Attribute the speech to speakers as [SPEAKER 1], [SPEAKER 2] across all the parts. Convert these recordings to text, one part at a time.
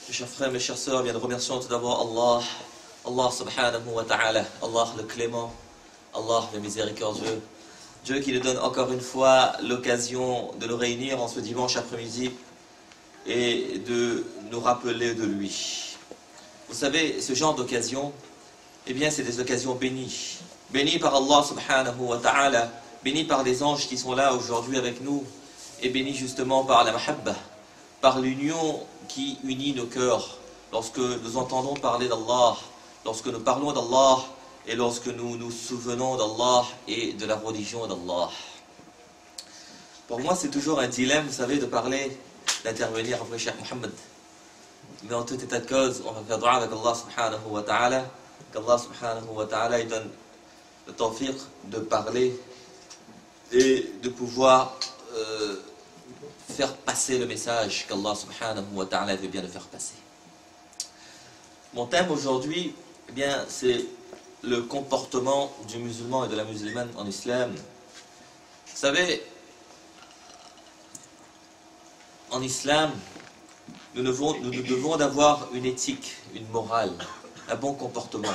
[SPEAKER 1] Mes chers frères, mes chères sœurs, bien nous remercions tout d'abord Allah subhanahu wa ta'ala, Allah le clément, Allah le miséricordieux, Dieu qui nous donne encore une fois l'occasion de nous réunir en ce dimanche après-midi et de nous rappeler de lui. Vous savez, ce genre d'occasion, eh bien c'est des occasions bénies. Bénies par Allah subhanahu wa ta'ala, bénies par les anges qui sont là aujourd'hui avec nous, et bénies justement par la mahabba, par l'union qui unit nos cœurs, lorsque nous entendons parler d'Allah, lorsque nous parlons d'Allah, et lorsque nous nous souvenons d'Allah et de la religion d'Allah. Pour moi, c'est toujours un dilemme, vous savez, de parler, d'intervenir après Cheikh Mohammed. Mais en tout état de cause, on va faire dua avec Allah subhanahu wa ta'ala, qu'Allah subhanahu wa ta'ala il donne le tawfiq de parler et de pouvoir faire passer le message qu'Allah subhanahu wa ta'ala veut bien le faire passer. Mon thème aujourd'hui, eh bien, c'est le comportement du musulman et de la musulmane en islam. Vous savez, en islam, nous devons d'avoir une éthique, une morale, un bon comportement.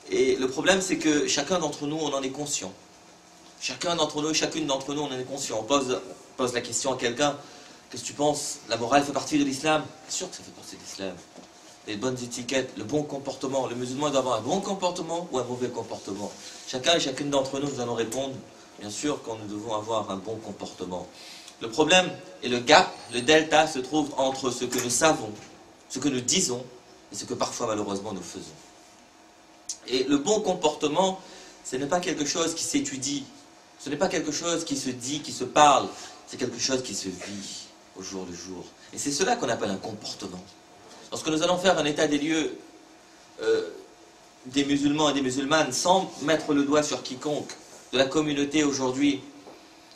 [SPEAKER 1] Et le problème, c'est que chacun d'entre nous, on en est conscient. Chacun d'entre nous, chacune d'entre nous, on en est conscient. On pose la question à quelqu'un, qu'est-ce que tu penses? La morale fait partie de l'islam? C'est sûr que ça fait partie de l'islam. Les bonnes étiquettes, le bon comportement. Le musulman doit avoir un bon comportement ou un mauvais comportement. Chacun et chacune d'entre nous, nous allons répondre, bien sûr, quand nous devons avoir un bon comportement. Le problème et le gap, le delta se trouve entre ce que nous savons, ce que nous disons et ce que parfois malheureusement nous faisons. Et le bon comportement, ce n'est pas quelque chose qui s'étudie, ce n'est pas quelque chose qui se dit, qui se parle, c'est quelque chose qui se vit au jour le jour. Et c'est cela qu'on appelle un comportement. Lorsque nous allons faire un état des lieux des musulmans et des musulmanes, sans mettre le doigt sur quiconque de la communauté aujourd'hui,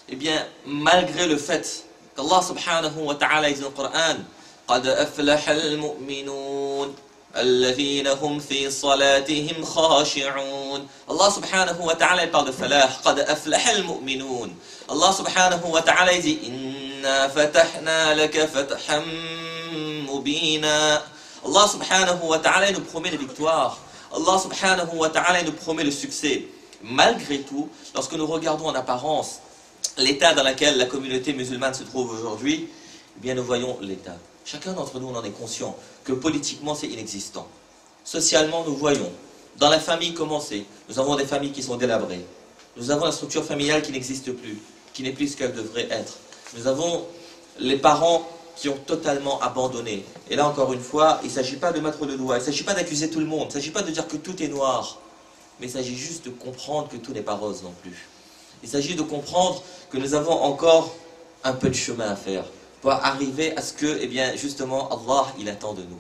[SPEAKER 1] eh bien, malgré le fait qu'Allah subhanahu wa ta'ala dit dans le Coran, قَدْ أَفْلَحَ الْمُؤْمِنُونَ الَّذِينَ هُمْ فِي صَلَاتِهِمْ خَاشِعُونَ. Allah subhanahu wa ta'ala parle de falah, قَدْ أَفْلَحَ الْمُؤْمِنُونَ. Allah subhanahu wa ta'ala dit, إِنَّا فَتَحْنَا لَكَ فَتْحًا مُبِينًا. Allah subhanahu wa ta'ala nous promet la victoire. Allah subhanahu wa ta'ala nous promet le succès. Malgré tout, lorsque nous regardons en apparence l'état dans lequel la communauté musulmane se trouve aujourd'hui, eh bien nous voyons l'état. Chacun d'entre nous, on en est conscient que politiquement c'est inexistant. Socialement, nous voyons. Dans la famille, comment c'est? Nous avons des familles qui sont délabrées. Nous avons la structure familiale qui n'existe plus, qui n'est plus ce qu'elle devrait être. Nous avons les parents qui ont totalement abandonné. Et là, encore une fois, il ne s'agit pas de mettre le doigt, il ne s'agit pas d'accuser tout le monde, il ne s'agit pas de dire que tout est noir, mais il s'agit juste de comprendre que tout n'est pas rose non plus. Il s'agit de comprendre que nous avons encore un peu de chemin à faire pour arriver à ce que, eh bien, justement, Allah, il attend de nous.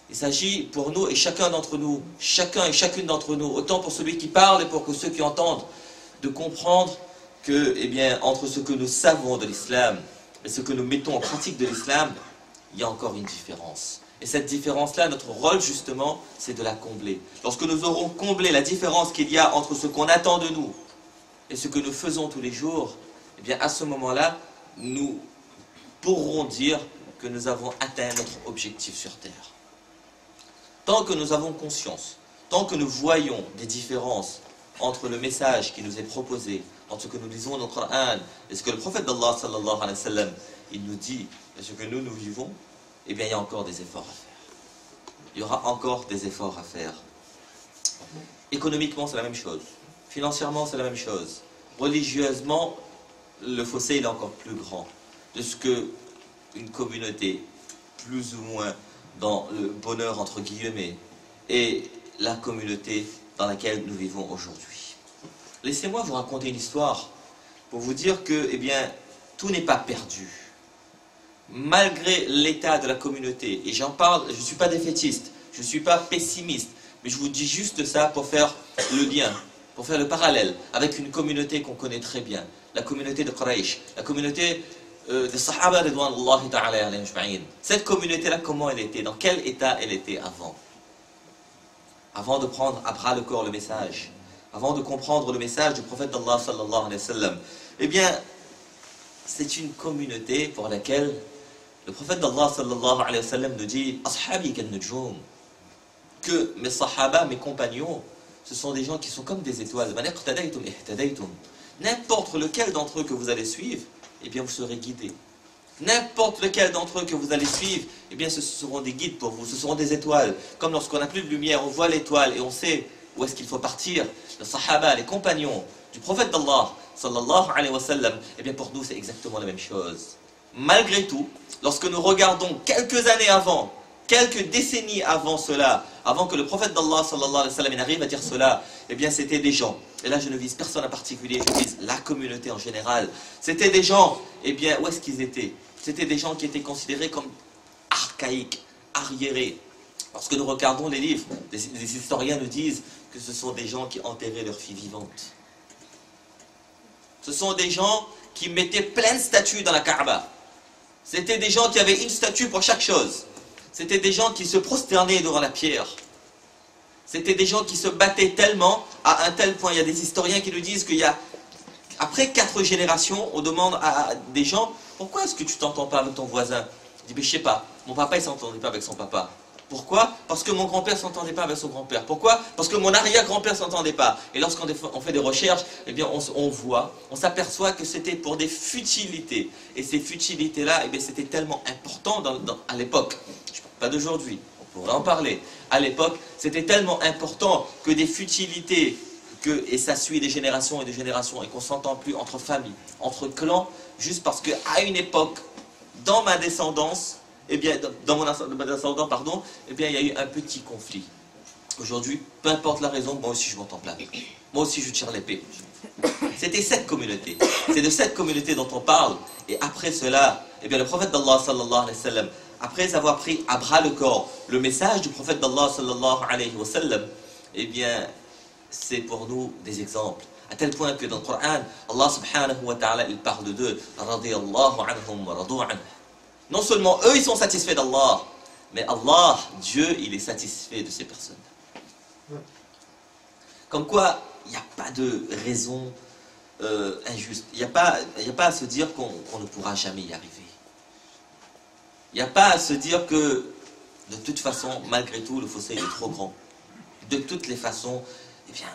[SPEAKER 1] Il s'agit pour nous et chacun d'entre nous, chacun et chacune d'entre nous, autant pour celui qui parle et pour que ceux qui entendent, de comprendre que, eh bien, entre ce que nous savons de l'islam et ce que nous mettons en pratique de l'islam, il y a encore une différence. Et cette différence-là, notre rôle justement, c'est de la combler. Lorsque nous aurons comblé la différence qu'il y a entre ce qu'on attend de nous et ce que nous faisons tous les jours, eh bien à ce moment-là, nous pourrons dire que nous avons atteint notre objectif sur terre. Tant que nous avons conscience, tant que nous voyons des différences entre le message qui nous est proposé, entre ce que nous lisons dans le Coran et ce que le prophète d'Allah sallallahu alayhi wa sallam il nous dit et ce que nous vivons, eh bien il y a encore des efforts à faire. Il y aura encore des efforts à faire. Économiquement, c'est la même chose. Financièrement, c'est la même chose. Religieusement, le fossé il est encore plus grand de ce que une communauté, plus ou moins dans le bonheur entre guillemets, et la communauté dans laquelle nous vivons aujourd'hui. Laissez-moi vous raconter une histoire pour vous dire que, eh bien, tout n'est pas perdu. Malgré l'état de la communauté, et j'en parle, je ne suis pas défaitiste, je ne suis pas pessimiste, mais je vous dis juste ça pour faire le lien, pour faire le parallèle avec une communauté qu'on connaît très bien, la communauté de Quraysh, la communauté des Sahaba ridwanullahi ta'ala alayhim ajma'in. Cette communauté-là, comment elle était? Dans quel état elle était avant? Avant de prendre à bras le corps le message, avant de comprendre le message du prophète d'Allah sallallahu alayhi wa sallam, eh bien, c'est une communauté pour laquelle Le prophète d'Allah sallallahu alayhi wa sallam nous dit Ashabi kan nujum, que mes sahaba, mes compagnons, ce sont des gens qui sont comme des étoiles. N'importe lequel d'entre eux que vous allez suivre, eh bien vous serez guidés. N'importe lequel d'entre eux que vous allez suivre, eh bien ce seront des guides pour vous, ce seront des étoiles. Comme lorsqu'on n'a plus de lumière, on voit l'étoile et on sait où est-ce qu'il faut partir. Les sahaba, les compagnons du prophète d'Allah, sallallahu alayhi wa sallam, eh bien pour nous c'est exactement la même chose. Malgré tout, lorsque nous regardons quelques années avant, quelques décennies avant cela, avant que le prophète d'Allah sallallahu alayhi wa sallam n'arrive à dire cela, eh bien c'était des gens, et là je ne vise personne en particulier, je vise la communauté en général, c'était des gens, eh bien où est-ce qu'ils étaient? C'était des gens qui étaient considérés comme archaïques, arriérés. Lorsque nous regardons les livres, les historiens nous disent que ce sont des gens qui enterraient leurs filles vivantes. Ce sont des gens qui mettaient plein de statues dans la Kaaba. C'était des gens qui avaient une statue pour chaque chose. C'était des gens qui se prosternaient devant la pierre. C'était des gens qui se battaient tellement, à un tel point, il y a des historiens qui nous disent qu'il y a, après 4 générations, on demande à des gens, pourquoi est-ce que tu t'entends pas avec ton voisin? Il dit, mais je sais pas, mon papa il s'entendait pas avec son papa. Pourquoi? Parce que mon grand-père ne s'entendait pas avec son grand-père. Pourquoi? Parce que mon arrière-grand-père ne s'entendait pas. Et lorsqu'on fait des recherches, eh bien on voit, on s'aperçoit que c'était pour des futilités. Et ces futilités-là, eh bien c'était tellement important à l'époque. Je ne parle pas d'aujourd'hui, on pourrait en parler. À l'époque, c'était tellement important que des futilités, et ça suit des générations et des générations, et qu'on ne s'entend plus entre familles, entre clans, juste parce qu'à une époque, dans ma descendance, eh bien, dans mon ascendant, pardon, eh bien, il y a eu un petit conflit. Aujourd'hui, peu importe la raison, moi aussi je m'entends pas. Moi aussi je tire l'épée. C'était cette communauté. C'est de cette communauté dont on parle. Et après cela, eh bien, le prophète d'Allah, sallallahu alayhi wa sallam, après avoir pris à bras le corps le message du prophète d'Allah, sallallahu alayhi wa sallam, eh bien, c'est pour nous des exemples. À tel point que dans le Coran, Allah subhanahu wa ta'ala, il parle d'eux. Radiyallahu anhum wa radu anhu. Non seulement eux, ils sont satisfaits d'Allah, mais Allah, Dieu, il est satisfait de ces personnes. Comme quoi, il n'y a pas de raison injuste. Il n'y a pas à se dire qu'on ne pourra jamais y arriver. Il n'y a pas à se dire que, de toute façon, malgré tout, le fossé est trop grand. De toutes les façons, eh bien,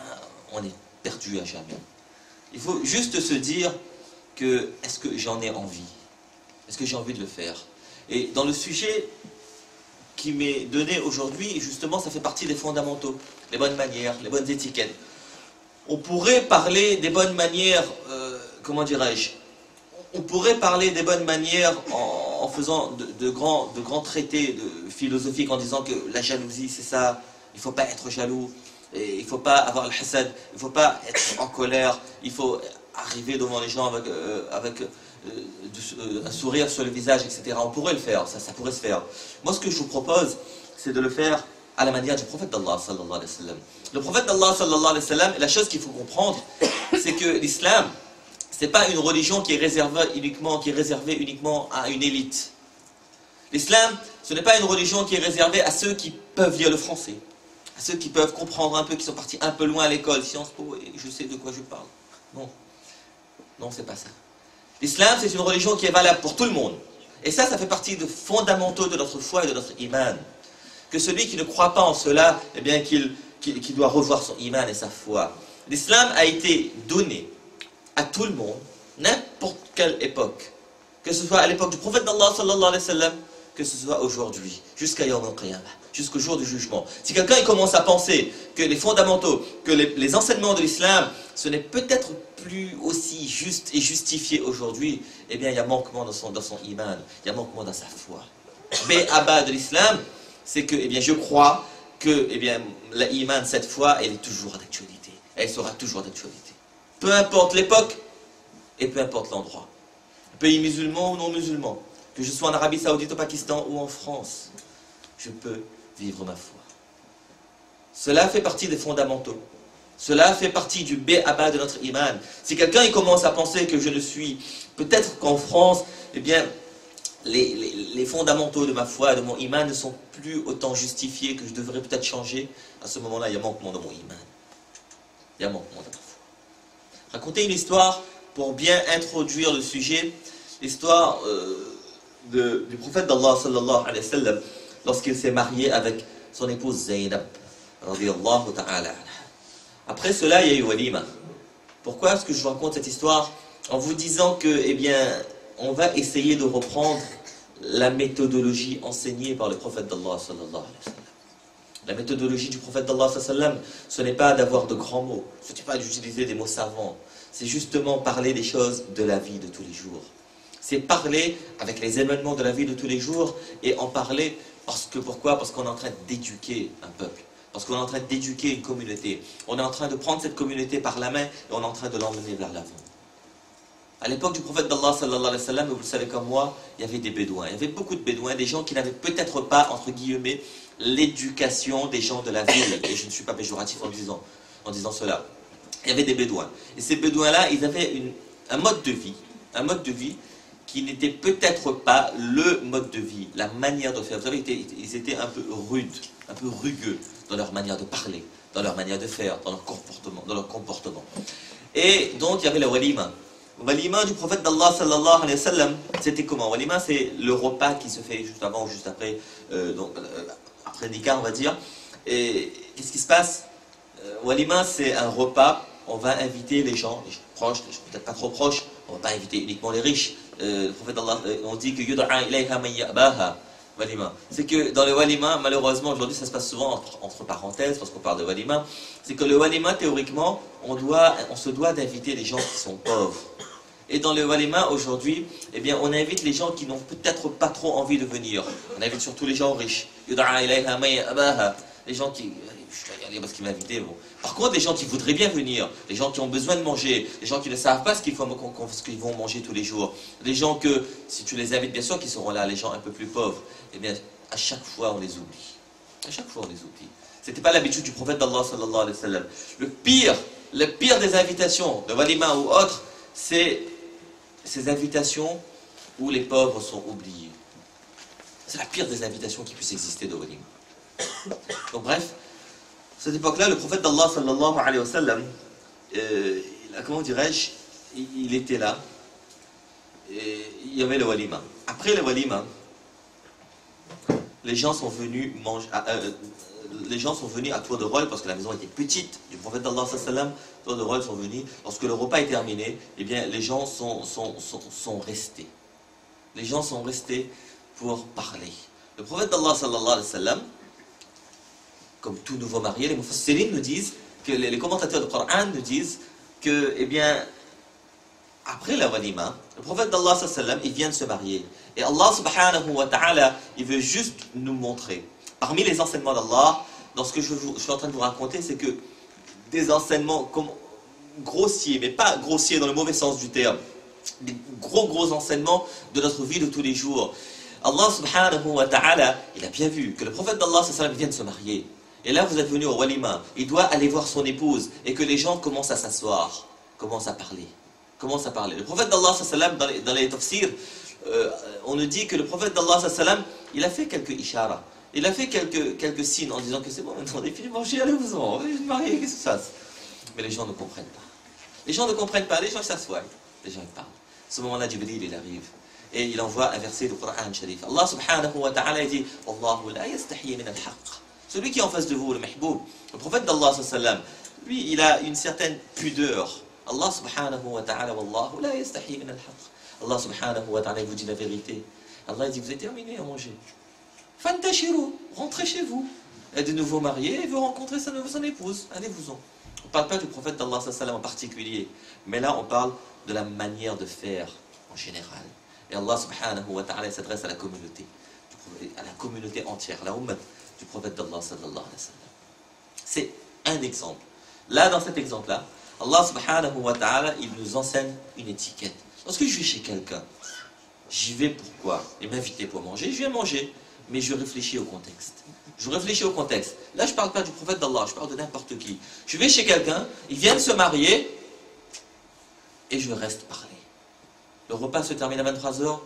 [SPEAKER 1] on est perdu à jamais. Il faut juste se dire que, est-ce que j'en ai envie ? Est-ce que j'ai envie de le faire? Et dans le sujet qui m'est donné aujourd'hui, justement, ça fait partie des fondamentaux. Les bonnes manières, les bonnes étiquettes. On pourrait parler des bonnes manières, comment dirais-je? On pourrait parler des bonnes manières en faisant de grands traités philosophiques, en disant que la jalousie, c'est ça, il ne faut pas être jaloux, et il ne faut pas avoir le hasad, il ne faut pas être en colère, il faut arriver devant les gens avec un sourire sur le visage, etc. On pourrait le faire, ça pourrait se faire. Moi, ce que je vous propose, c'est de le faire à la manière du prophète d'Allah, sallallahu alayhi wa sallam. Le prophète d'Allah, sallallahu alayhi wa sallam, la chose qu'il faut comprendre, c'est que l'islam, ce n'est pas une religion qui est réservée uniquement à une élite. L'islam, ce n'est pas une religion qui est réservée à ceux qui peuvent lire le français, à ceux qui peuvent comprendre un peu, qui sont partis un peu loin à l'école, Sciences Po, et je sais de quoi je parle. Non, non, c'est pas ça. L'islam, c'est une religion qui est valable pour tout le monde. Et ça fait partie des fondamentaux de notre foi et de notre iman. Que celui qui ne croit pas en cela, eh bien, qu'il doit revoir son iman et sa foi. L'islam a été donné à tout le monde, n'importe quelle époque. Que ce soit à l'époque du prophète d'Allah, sallallahu alayhi wa sallam, que ce soit aujourd'hui, jusqu'à Yawm al-Qiyamah, jusqu'au jour du jugement. Si quelqu'un commence à penser que les fondamentaux, que les enseignements de l'islam, ce n'est peut-être plus aussi juste et justifié aujourd'hui, eh bien il y a manquement dans son iman, il y a manquement dans sa foi. Mais à bas de l'islam, c'est que, eh bien je crois que, eh bien la iman, cette foi, elle est toujours d'actualité. Elle sera toujours d'actualité. Peu importe l'époque et peu importe l'endroit. Pays musulman ou non musulman, que je sois en Arabie Saoudite, au Pakistan ou en France, je peux vivre ma foi. Cela fait partie des fondamentaux. Cela fait partie du B.A.B.A. de notre iman. Si quelqu'un commence à penser que je ne suis, peut-être qu'en France, eh bien, les fondamentaux de ma foi et de mon iman ne sont plus autant justifiés, que je devrais peut-être changer, à ce moment-là, il y a manquement de mon iman. Il y a manquement de ma foi. Raconter une histoire pour bien introduire le sujet, l'histoire du prophète d'Allah sallallahu alayhi wa sallam lorsqu'il s'est marié avec son épouse Zaynab radiyallahu ta'ala anha. Après cela, il y a eu walima. Pourquoi est-ce que je vous raconte cette histoire? En vous disant que, eh bien, on va essayer de reprendre la méthodologie enseignée par le prophète d'Allah sallallahu alayhi wa sallam. La méthodologie du prophète d'Allah sallallahu alayhi wa sallam, ce n'est pas d'avoir de grands mots, ce n'est pas d'utiliser des mots savants, c'est justement parler des choses de la vie de tous les jours. C'est parler avec les événements de la vie de tous les jours et en parler pourquoi? Parce qu'on est en train d'éduquer un peuple. Parce qu'on est en train d'éduquer une communauté. On est en train de prendre cette communauté par la main et on est en train de l'emmener vers l'avant. À l'époque du prophète d'Allah sallallahu alayhi wa sallam, vous le savez comme moi, il y avait des bédouins. Il y avait beaucoup de bédouins, des gens qui n'avaient peut-être pas, entre guillemets, l'éducation des gens de la ville. Et je ne suis pas péjoratif en disant cela. Il y avait des bédouins. Et ces bédouins-là, ils avaient un mode de vie qui n'était peut-être pas le mode de vie, la manière de faire. Vous savez, ils étaient un peu rudes, un peu rugueux dans leur manière de parler, dans leur manière de faire, dans leur comportement. Et donc, il y avait le walima. Le walima du prophète d'Allah sallallahu alayhi wa sallam, c'était comment? Walima, c'est le repas qui se fait juste avant ou juste après, après Nikah, on va dire. Et qu'est-ce qui se passe? Walima, c'est un repas, on va inviter les gens proches, les gens peut-être pas trop proches, on ne va pas inviter uniquement les riches. Le prophète d'Allah, on dit que yud'a ilayha man ya'baha. Walima. C'est que dans le walima, malheureusement aujourd'hui ça se passe souvent entre parenthèses parce qu'on parle de walima, c'est que le walima théoriquement on se doit d'inviter les gens qui sont pauvres. Et dans le walima aujourd'hui, eh bien on invite les gens qui n'ont peut-être pas trop envie de venir. On invite surtout les gens riches. Yud'a ilayha man ya'baha. Les gens qui je vais y aller parce qu'il m'a invité. Bon. Par contre, les gens qui voudraient bien venir, les gens qui ont besoin de manger, les gens qui ne savent pas ce qu'ils vont manger tous les jours, les gens que, si tu les invites, bien sûr qu'ils seront là, les gens un peu plus pauvres, eh bien, à chaque fois, on les oublie. À chaque fois, on les oublie. Ce n'était pas l'habitude du prophète d'Allah sallallahu alayhi wa sallam. Le pire des invitations, de walima ou autre, c'est ces invitations où les pauvres sont oubliés. C'est la pire des invitations qui puisse exister de walima. Donc bref, à cette époque-là, le prophète d'Allah sallallahu alayhi wa sallam, comment dirais-je, il était là, et il y avait le walima. Après le walima, les gens sont venus à tour de rôle, parce que la maison était petite, du prophète d'Allah sallallahu alayhi wa sallam, tour de rôle sont venus. Lorsque le repas est terminé, eh bien les gens sont restés. Les gens sont restés pour parler. Le prophète d'Allah sallallahu alayhi wa sallam, comme tout nouveau marié, les mufassirin nous disent, que les commentateurs du Coran nous disent que, eh bien, après la walima, le prophète d'Allah sallallahu alayhi wa sallam, il vient de se marier. Et Allah subhanahu wa ta'ala, il veut juste nous montrer. Parmi les enseignements d'Allah, dans ce que je suis en train de vous raconter, c'est que des enseignements comme grossiers, mais pas grossiers dans le mauvais sens du terme, des gros enseignements de notre vie de tous les jours. Allah subhanahu wa ta'ala, il a bien vu que le prophète d'Allah sallallahu alayhi wa sallam vient de se marier. Et là, vous êtes venu au walima, il doit aller voir son épouse, et que les gens commencent à s'asseoir, commencent à parler. Le prophète d'Allah sallallahu alayhi wa sallam, dans les tafsirs, on nous dit que le prophète d'Allah sallallahu alayhi wa sallam, il a fait quelques ishara, il a fait quelques signes en disant que c'est bon, maintenant on est fini de manger, allez-vous-en, je vais me marier, qu'est-ce que ça se passe? Mais les gens ne comprennent pas. Les gens ne comprennent pas, les gens s'assoient, les gens ils parlent. À ce moment-là, Jibril, il arrive. Et il envoie un verset du Coran Sharif. Allah subhanahu wa ta'ala dit Wallahu la yastahi min al-haqq. Celui qui est en face de vous, le mahboub, le prophète d'Allah sallallahu alayhi wa sallam, lui, il a une certaine pudeur. Allah subhanahu wa ta'ala, Wallahu la yastahi min al-haqq. Allah subhanahu wa ta'ala vous dit la vérité. Allah dit, vous êtes terminé à manger. Fantashiru, rentrez chez vous. Il est de nouveau marié, il veut rencontrer son épouse. Allez-vous-en. On ne parle pas du prophète d'Allah sallallahu alayhi wa sallam en particulier. Mais là, on parle de la manière de faire en général. Et Allah subhanahu wa ta'ala s'adresse à la communauté entière, la ummat du prophète d'Allah sallallahu alayhi wa sallam. C'est un exemple. Là, dans cet exemple-là, Allah subhanahu wa ta'ala, il nous enseigne une étiquette. Lorsque je vais chez quelqu'un, j'y vais pourquoi? Il m'a invité pour manger, je viens manger, mais je réfléchis au contexte. Là, je ne parle pas du prophète d'Allah, je parle de n'importe qui. Je vais chez quelqu'un, il vient de se marier, et je reste parler. Le repas se termine à 23h,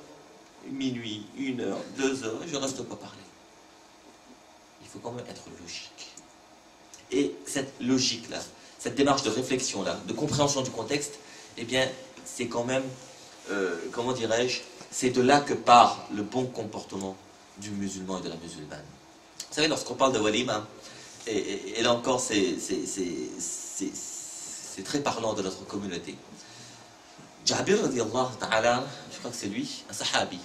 [SPEAKER 1] minuit, 1h, 2h, et je ne reste pas parler. Il faut quand même être logique. Et cette logique-là, cette démarche de réflexion-là, de compréhension du contexte, eh bien, c'est quand même, comment dirais-je, c'est de là que part le bon comportement du musulman et de la musulmane. Vous savez, lorsqu'on parle de walima, et là encore, c'est très parlant de notre communauté. Jabir radiallahu ta'ala, je crois que c'est lui, un sahabi,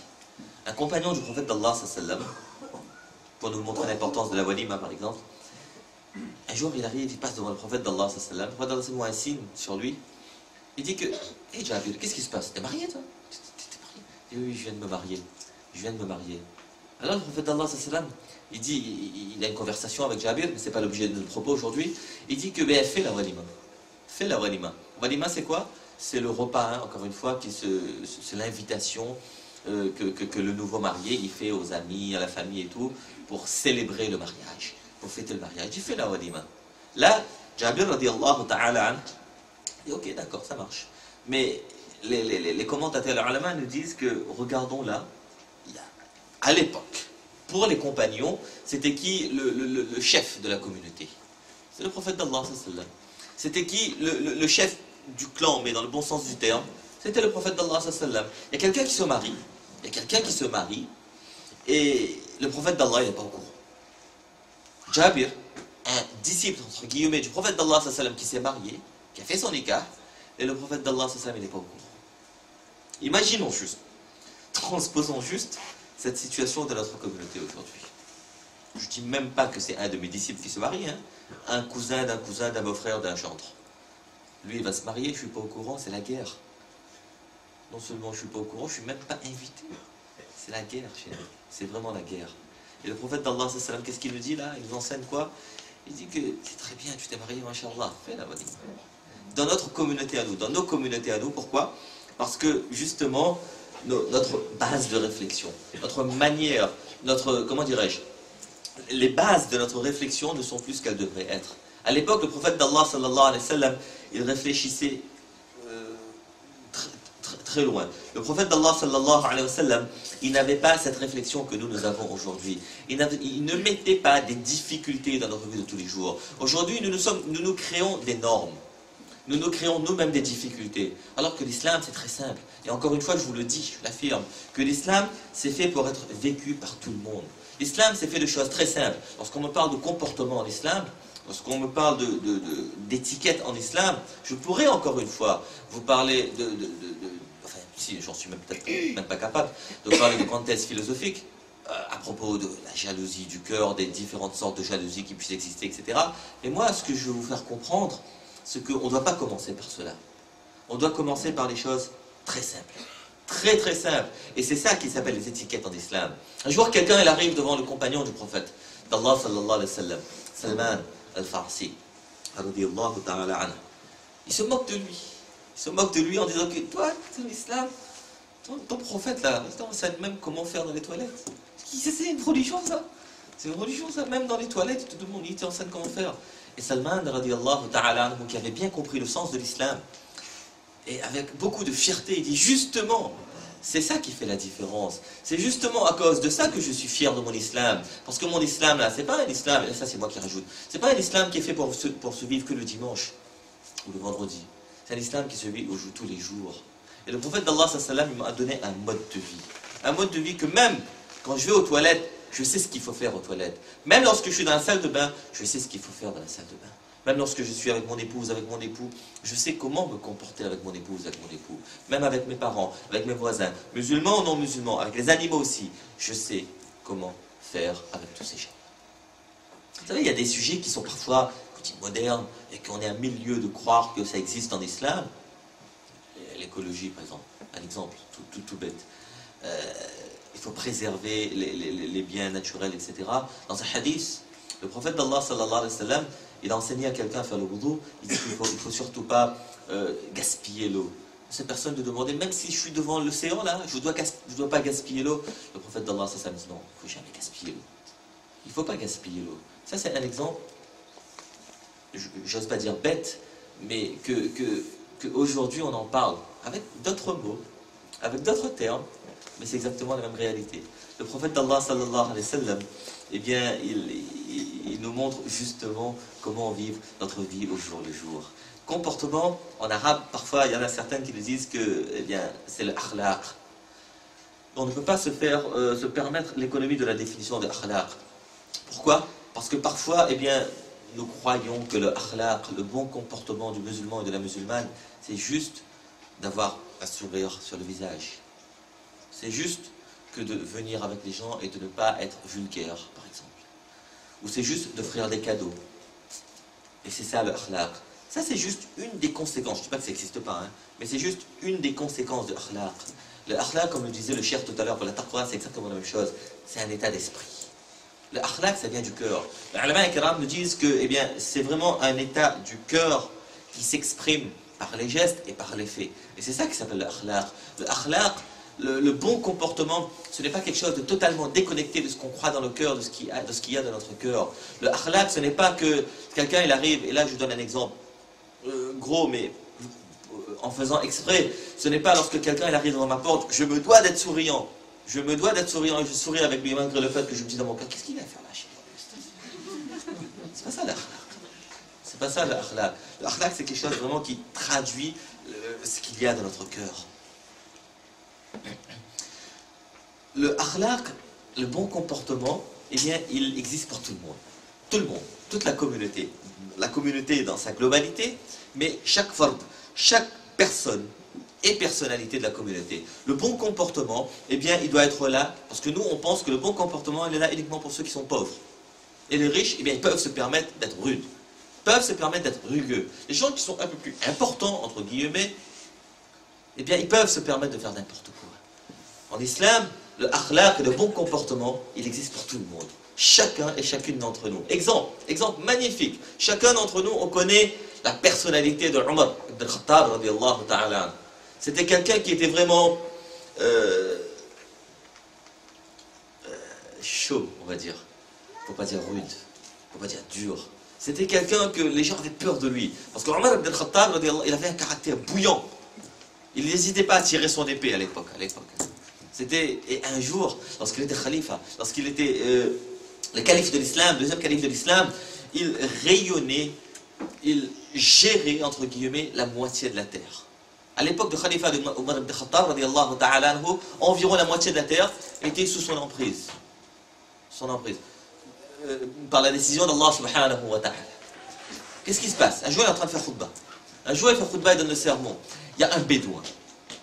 [SPEAKER 1] un compagnon du prophète d'Allah sallam, pour nous montrer l'importance de la walima par exemple. Un jour il arrive, il passe devant le prophète d'Allah sallam, le prophète d'Allah sallam a un signe sur lui, il dit que, hé Jabir, qu'est-ce qui se passe? T'es marié toi? T'es marié? Il dit oui, je viens de me marier, je viens de me marier. Alors le prophète d'Allah sallam, il dit, il a une conversation avec Jabir, mais c'est pas l'objet de notre propos aujourd'hui, il dit que, ben, fais la walima. Fais la walima. Walima c'est quoi? C'est le repas, hein, encore une fois, c'est l'invitation que le nouveau marié il fait aux amis, à la famille et tout, pour célébrer le mariage, pour fêter le mariage. Il fait la walima. Là, Jabir radiallahu ta'ala, dit ok, d'accord, ça marche. Mais les commentateurs, les ulama nous disent que, regardons là, à l'époque, pour les compagnons, c'était qui le chef de la communauté? C'est le prophète d'Allah sallallahu. C'était qui le chef du clan, mais dans le bon sens du terme? C'était le prophète d'Allah sallallahu. Il y a quelqu'un qui se marie. Il y a quelqu'un qui se marie. Et le prophète d'Allah, il n'est pas au courant. Jabir, un disciple, entre guillemets, du prophète d'Allah sallallahu qui s'est marié, qui a fait son nikah, et le prophète d'Allah sallallahu il n'est pas au courant. Imaginons juste, transposons juste cette situation de notre communauté aujourd'hui. Je ne dis même pas que c'est un de mes disciples qui se marie, hein. Un cousin, d'un beau-frère, d'un chantre. Lui, il va se marier, je ne suis pas au courant, c'est la guerre. Non seulement je ne suis pas au courant, je ne suis même pas invité. C'est la guerre chez nous. C'est vraiment la guerre. Et le prophète d'Allah, qu'est-ce qu'il nous dit là? Il nous enseigne quoi? Il dit que c'est très bien, tu t'es marié, mashallah, fais la walima. Dans notre communauté à nous, dans nos communautés à nous, pourquoi? Parce que justement, notre base de réflexion, notre manière, comment dirais-je, les bases de notre réflexion ne sont plus ce qu'elles devraient être. À l'époque, le prophète d'Allah, sallallahu alayhi wa sallam, il réfléchissait très loin. Le prophète d'Allah, sallallahu alayhi wa sallam, il n'avait pas cette réflexion que nous avons aujourd'hui. Il ne mettait pas des difficultés dans notre vie de tous les jours. Aujourd'hui, nous nous créons des normes. Nous nous créons nous-mêmes des difficultés. Alors que l'islam, c'est très simple. Et encore une fois, je vous le dis, je l'affirme, que l'islam, c'est fait pour être vécu par tout le monde. L'islam, c'est fait de choses très simples. Lorsqu'on me parle de comportement en islam, lorsqu'on me parle d'étiquette en islam, je pourrais encore une fois vous parler enfin, si j'en suis peut-être même pas capable, de parler de grandes thèses philosophiques à propos de la jalousie du cœur, des différentes sortes de jalousie qui puissent exister, etc. Et moi, ce que je veux vous faire comprendre, c'est qu'on ne doit pas commencer par cela. On doit commencer par les choses très simples. Très très simple. Et c'est ça qui s'appelle les étiquettes en islam. Un jour, quelqu'un, il arrive devant le compagnon du prophète d'Allah, sallallahu alayhi wa sallam, Salman al-Farsi, radiyallahu ta'ala anhu. Il se moque de lui. Il se moque de lui en disant que toi, l'islam, ton prophète là, il t'enseigne même comment faire dans les toilettes. C'est une religion ça. C'est une religion ça. Même dans les toilettes, tout le monde, il t'enseigne comment faire. Et Salman, radiyallahu ta'ala anhu, qui avait bien compris le sens de l'islam, et avec beaucoup de fierté, il dit justement, c'est ça qui fait la différence. C'est justement à cause de ça que je suis fier de mon islam. Parce que mon islam, là, c'est pas un islam, et ça c'est moi qui rajoute, c'est pas un islam qui est fait pour se vivre que le dimanche ou le vendredi. C'est un islam qui se vit tous les jours. Et le prophète d'Allah, il m'a donné un mode de vie. Un mode de vie que même quand je vais aux toilettes, je sais ce qu'il faut faire aux toilettes. Même lorsque je suis dans la salle de bain, je sais ce qu'il faut faire dans la salle de bain. Même lorsque je suis avec mon épouse, avec mon époux, je sais comment me comporter avec mon épouse, avec mon époux. Même avec mes parents, avec mes voisins, musulmans ou non musulmans, avec les animaux aussi. Je sais comment faire avec tous ces gens. Vous savez, il y a des sujets qui sont parfois modernes et qu'on est à milieu de croire que ça existe en islam. L'écologie, par exemple, un exemple tout bête. Il faut préserver les biens naturels, etc. Dans un hadith, le prophète d'Allah, sallallahu alayhi wa sallam, il a enseigné à quelqu'un à faire le wudu, il dit qu'il ne faut surtout pas gaspiller l'eau. Cette personne de demander, même si je suis devant l'océan là, je ne dois pas gaspiller l'eau. Le prophète d'Allah, ça me dit non, il ne faut jamais gaspiller l'eau. Il ne faut pas gaspiller l'eau. Ça c'est un exemple, j'ose pas dire bête, mais qu'aujourd'hui on en parle avec d'autres mots, avec d'autres termes, mais c'est exactement la même réalité. Le prophète d'Allah, sallallahu alayhi wa sallam, eh bien, il nous montre justement comment vivre notre vie au jour le jour. Comportement, en arabe, parfois, il y en a certaines qui nous disent que, eh bien, c'est le akhlaq. on ne peut pas se permettre l'économie de la définition de akhlaq. Pourquoi? Parce que parfois, eh bien, nous croyons que le akhlaq, le bon comportement du musulman et de la musulmane, c'est juste d'avoir un sourire sur le visage. C'est juste que de venir avec les gens et de ne pas être vulgaire, par exemple. Ou c'est juste d'offrir des cadeaux. Et c'est ça le akhlaq. Ça, c'est juste une des conséquences. Je ne dis pas que ça n'existe pas, hein, mais c'est juste une des conséquences de akhlaq. Le akhlaq, comme le disait le cheikh tout à l'heure pour la taqwa, c'est exactement la même chose. C'est un état d'esprit. Le akhlaq, ça vient du cœur. Les ulama kiram nous disent que eh bien, c'est vraiment un état du cœur qui s'exprime par les gestes et par les faits. Et c'est ça qui s'appelle le akhlaq. Le akhlaq, le bon comportement, ce n'est pas quelque chose de totalement déconnecté de ce qu'on croit dans le cœur, de ce qu'il y a dans notre cœur. Le akhlaq, ce n'est pas que quelqu'un il arrive, et là je vous donne un exemple gros, mais en faisant exprès, ce n'est pas lorsque quelqu'un il arrive devant ma porte, je me dois d'être souriant. Je me dois d'être souriant et je souris avec lui malgré le fait que je me dis dans mon cœur, qu'est-ce qu'il va faire là chez lui? C'est pas ça l'akhlaq. C'est pas ça l'akhlaq. L'akhlaq, c'est quelque chose vraiment qui traduit ce qu'il y a dans notre cœur. Le akhlaq, le bon comportement, eh bien, il existe pour tout le monde. Tout le monde, toute la communauté. La communauté dans sa globalité, mais chaque fard, chaque personne et personnalité de la communauté. Le bon comportement, eh bien, il doit être là, parce que nous, on pense que le bon comportement, il est là uniquement pour ceux qui sont pauvres. Et les riches, eh bien, ils peuvent se permettre d'être rudes, peuvent se permettre d'être rugueux. Les gens qui sont un peu plus importants, entre guillemets, eh bien, ils peuvent se permettre de faire n'importe quoi. En islam, le akhlaq, le bon comportement, il existe pour tout le monde. Chacun et chacune d'entre nous. Exemple magnifique. Chacun d'entre nous, on connaît la personnalité de Omar ibn Khattab, radiyallahu ta'ala. C'était quelqu'un qui était vraiment chaud, on va dire. Il ne faut pas dire rude, il ne faut pas dire dur. C'était quelqu'un que les gens avaient peur de lui. Parce que Omar ibn Khattab, il avait un caractère bouillant. Il n'hésitait pas à tirer son épée à l'époque. Et un jour, lorsqu'il était khalifa, lorsqu'il était le calife de l'islam, deuxième calife de l'islam, il rayonnait, il gérait, entre guillemets, la moitié de la terre. À l'époque de khalifa de Omar ibn Khattab, radiyallahu ta'ala anhu, environ la moitié de la terre était sous son emprise. Par la décision d'Allah subhanahu wa ta'ala. Qu'est-ce qui se passe? Un jour, il est en train de faire khutbah. Un jour, il fait khutbah et donne le sermon. Il y a un bédouin,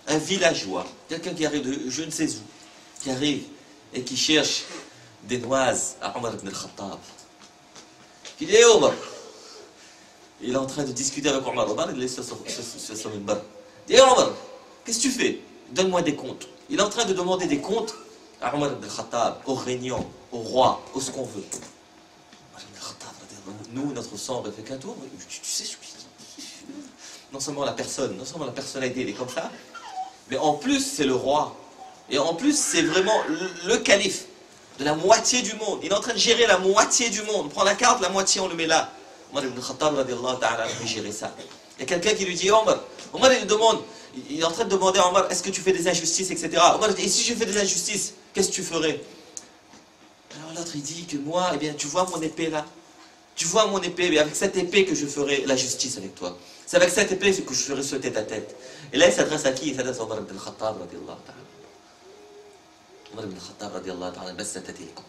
[SPEAKER 1] un villageois, quelqu'un qui arrive de je ne sais où, qui arrive et qui cherche des noises à Omar ibn Khattab. Il dit, Omar. Il est en train de discuter avec Omar. Omar, il est sur son minbar. Il dit, Omar, qu'est-ce que tu fais? Donne-moi des comptes. Il est en train de demander des comptes à Omar ibn Khattab, au régnant, au roi, au ce qu'on veut. Omar ibn Khattab, nous, notre sang ne fait qu'un tour. Tu sais ce que non seulement la personnalité, elle est comme ça, mais en plus, c'est le roi. Et en plus, c'est vraiment le calife de la moitié du monde. Il est en train de gérer la moitié du monde. On prend la carte, la moitié, on le met là. Omar ibn Khattab, radiallahu ta'ala, il gérer ça. Il y a quelqu'un qui lui dit, Omar, il est en train de demander à Omar, est-ce que tu fais des injustices, etc. Omar dit, et si je fais des injustices, qu'est-ce que tu ferais? Alors l'autre, il dit que moi, eh bien, tu vois mon épée là? Tu vois mon épée, mais avec cette épée que je ferai la justice avec toi. C'est avec cette épée que je ferai sauter ta tête. Et là, il s'adresse à qui? Il s'adresse à Omar ibn Khattab, radiallahu ta'ala. Omar ibn Khattab, radiallahu ta'ala, il baisse sa tête, il est content.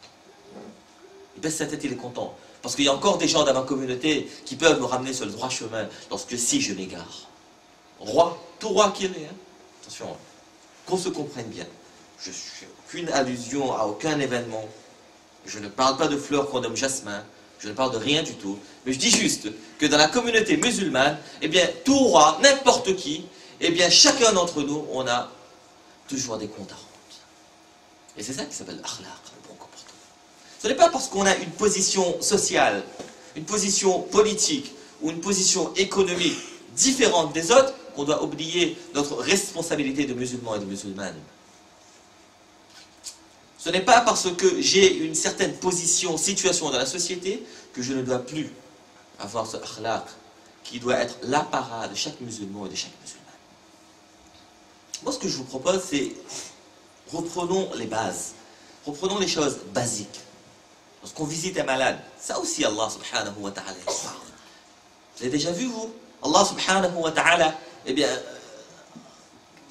[SPEAKER 1] Il baisse sa tête, il est content. Parce qu'il y a encore des gens dans ma communauté qui peuvent me ramener sur le droit chemin lorsque si je m'égare. Roi, tout roi qu'il est, hein. Attention, qu'on se comprenne bien. Je ne fais aucune allusion à aucun événement. Je ne parle pas de fleurs qu'on nomme jasmin. Je ne parle de rien du tout. Mais je dis juste que dans la communauté musulmane, eh bien, tout roi, n'importe qui, eh bien, chacun d'entre nous, on a toujours des comptes à rendre. Et c'est ça qui s'appelle l'akhlaq, le bon comportement. Ce n'est pas parce qu'on a une position sociale, une position politique ou une position économique différente des autres qu'on doit oublier notre responsabilité de musulmans et de musulmanes. Ce n'est pas parce que j'ai une certaine position, situation dans la société que je ne dois plus avoir ce akhlaq qui doit être l'apparat de chaque musulman et de chaque musulmane. Moi, ce que je vous propose, c'est reprenons les bases, reprenons les choses basiques. Lorsqu'on visite un malade, ça aussi Allah subhanahu wa ta'ala. Vous avez déjà vu, vous? Allah subhanahu wa ta'ala, eh bien,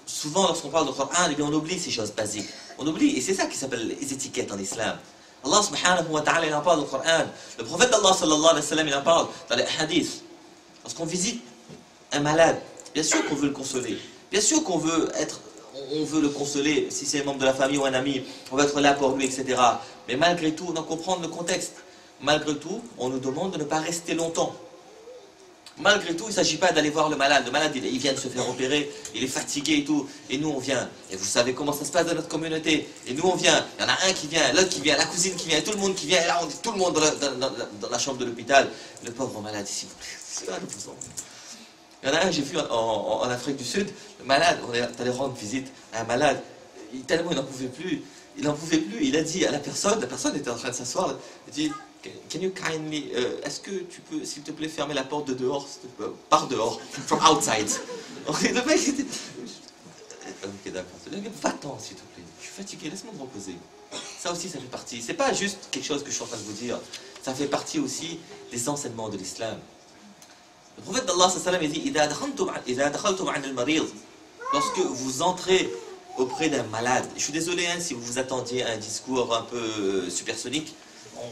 [SPEAKER 1] souvent lorsqu'on parle du Coran, eh bien, on oublie ces choses basiques. On oublie, et c'est ça qui s'appelle les étiquettes en islam. Allah subhanahu wa ta'ala, il en parle dans le Coran. Le prophète d'Allah sallallahu alayhi wa sallam, il en parle dans les hadiths. Lorsqu'on visite un malade, bien sûr qu'on veut le consoler. Bien sûr qu'on veut le consoler, si c'est un membre de la famille ou un ami, on va être là pour lui, etc. Mais malgré tout, on doit comprendre le contexte. Malgré tout, on nous demande de ne pas rester longtemps. Malgré tout, il ne s'agit pas d'aller voir le malade. Le malade, il vient de se faire opérer, il est fatigué et tout. Et nous, on vient. Et vous savez comment ça se passe dans notre communauté. Et nous, on vient. Il y en a un qui vient, l'autre qui vient, la cousine qui vient, tout le monde qui vient. Et là, on dit tout le monde dans la chambre de l'hôpital. Le pauvre malade, s'il vous plaît. C'est là, il y en a un, j'ai vu en Afrique du Sud, le malade, on est allé rendre visite à un malade. Tellement il n'en pouvait plus. Il n'en pouvait plus. Il a dit à la personne était en train de s'asseoir, il dit, can you kindly, est-ce que tu peux, s'il te plaît, fermer la porte de dehors, par dehors, from outside. Le mec était... Ok, d'accord. Va-t'en, s'il te plaît. Je suis fatigué, laisse-moi me reposer. Ça aussi, ça fait partie. C'est pas juste quelque chose que je suis en train de vous dire. Ça fait partie aussi des enseignements de l'islam. Le prophète d'Allah sallallahu alayhi wa sallam dit, lorsque vous entrez auprès d'un malade, je suis désolé hein, si vous vous attendiez à un discours un peu supersonique,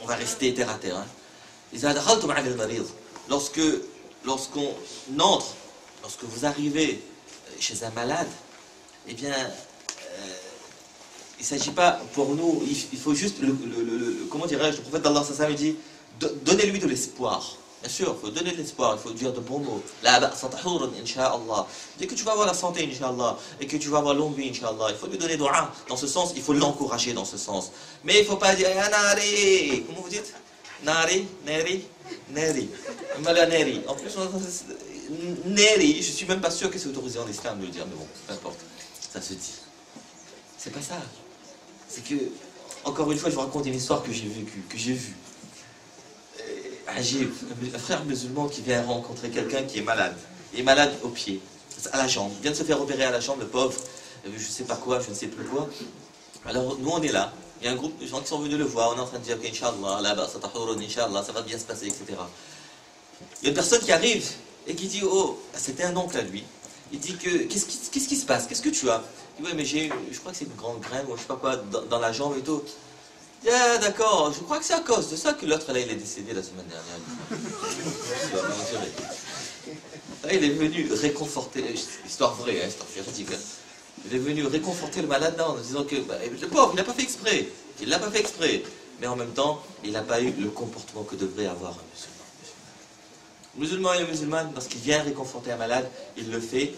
[SPEAKER 1] on va rester terre à terre. Hein. Lorsqu'on entre, lorsque vous arrivez chez un malade, eh bien, il ne s'agit pas pour nous, il faut juste, comment dirais-je, le prophète d'Allah sallallahu alayhi wa sallam dit, donnez-lui de l'espoir. Bien sûr, il faut donner de l'espoir, il faut dire de bons mots. La ba'sa tahurun, incha'Allah. Dès que tu vas avoir la santé, incha'Allah, et que tu vas avoir longue vie, incha'Allah, il faut lui donner dua. Dans ce sens, il faut l'encourager dans ce sens. Mais il ne faut pas dire, nari. Comment vous dites? Nari, neri, neri. Mala neri. En plus, neri, je ne suis même pas sûr que c'est autorisé en islam de le dire, mais bon, peu importe. Ça se dit. C'est pas ça. C'est que, encore une fois, je vous raconte une histoire que j'ai vécue, que j'ai vue. Un frère musulman qui vient rencontrer quelqu'un qui est malade. Il est malade au pied, à la jambe. Il vient de se faire opérer à la jambe, le pauvre. Je ne sais pas quoi, je ne sais plus quoi. Alors nous on est là. Il y a un groupe de gens qui sont venus le voir. On est en train de dire qu'Inch'Allah, là-bas, Inch'Allah, ça va bien se passer, etc. Il y a une personne qui arrive et qui dit, oh, c'était un oncle à lui. Il dit que, qu'est-ce qui se passe? Qu'est-ce que tu as? Il dit, oui, mais je crois que c'est une grande graine, ou je sais pas quoi, dans la jambe et tout. Yeah, d'accord, je crois que c'est à cause de ça que l'autre là il est décédé la semaine dernière. Là, il est venu réconforter, histoire vraie, hein, histoire véridique. Hein. Il est venu réconforter le malade là, en disant que le pauvre il n'a pas fait exprès, il l'a pas fait exprès, mais en même temps il n'a pas eu le comportement que devrait avoir un musulman. Le musulman et le musulman, lorsqu'il vient réconforter un malade, il le fait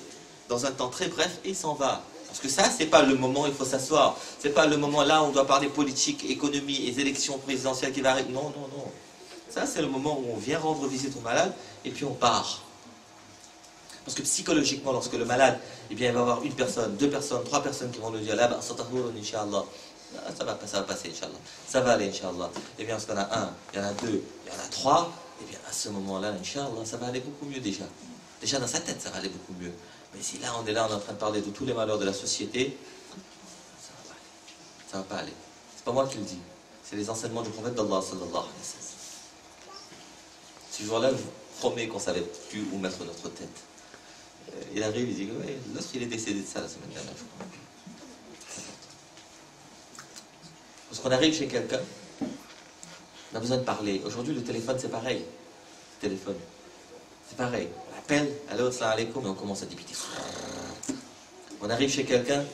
[SPEAKER 1] dans un temps très bref et il s'en va. Parce que ça, c'est pas le moment où il faut s'asseoir. C'est pas le moment là où on doit parler politique, économie et élections présidentielles qui va arriver. Non, non, non. Ça, c'est le moment où on vient rendre visite au malade et puis on part. Parce que psychologiquement, lorsque le malade, eh bien, il va y avoir une personne, deux personnes, trois personnes qui vont lui dire là-bas, Inch'Allah. Ça va passer, Inch'Allah. Ça va aller, Inch'Allah. Eh bien, parce qu'il y en a un, il y en a deux, il y en a trois, eh bien, à ce moment-là, Inch'Allah, ça va aller beaucoup mieux déjà. Déjà, dans sa tête, ça va aller beaucoup mieux. Mais si là, on est en train de parler de tous les malheurs de la société, ça va pas aller. Ça va pas aller. C'est pas moi qui le dis. C'est les enseignements du prophète d'Allah sallallahu alayhi wa sallam. Ce jour-là, je vous promets qu'on ne savait plus où mettre notre tête. Il arrive, il dit, ouais, l'autre il est décédé de ça la semaine dernière, je crois. Lorsqu'on arrive chez quelqu'un, on a besoin de parler. Aujourd'hui, le téléphone, c'est pareil. Le téléphone, c'est pareil. On appelle, allô, salam alaikum, et on commence à débiter. On arrive chez quelqu'un,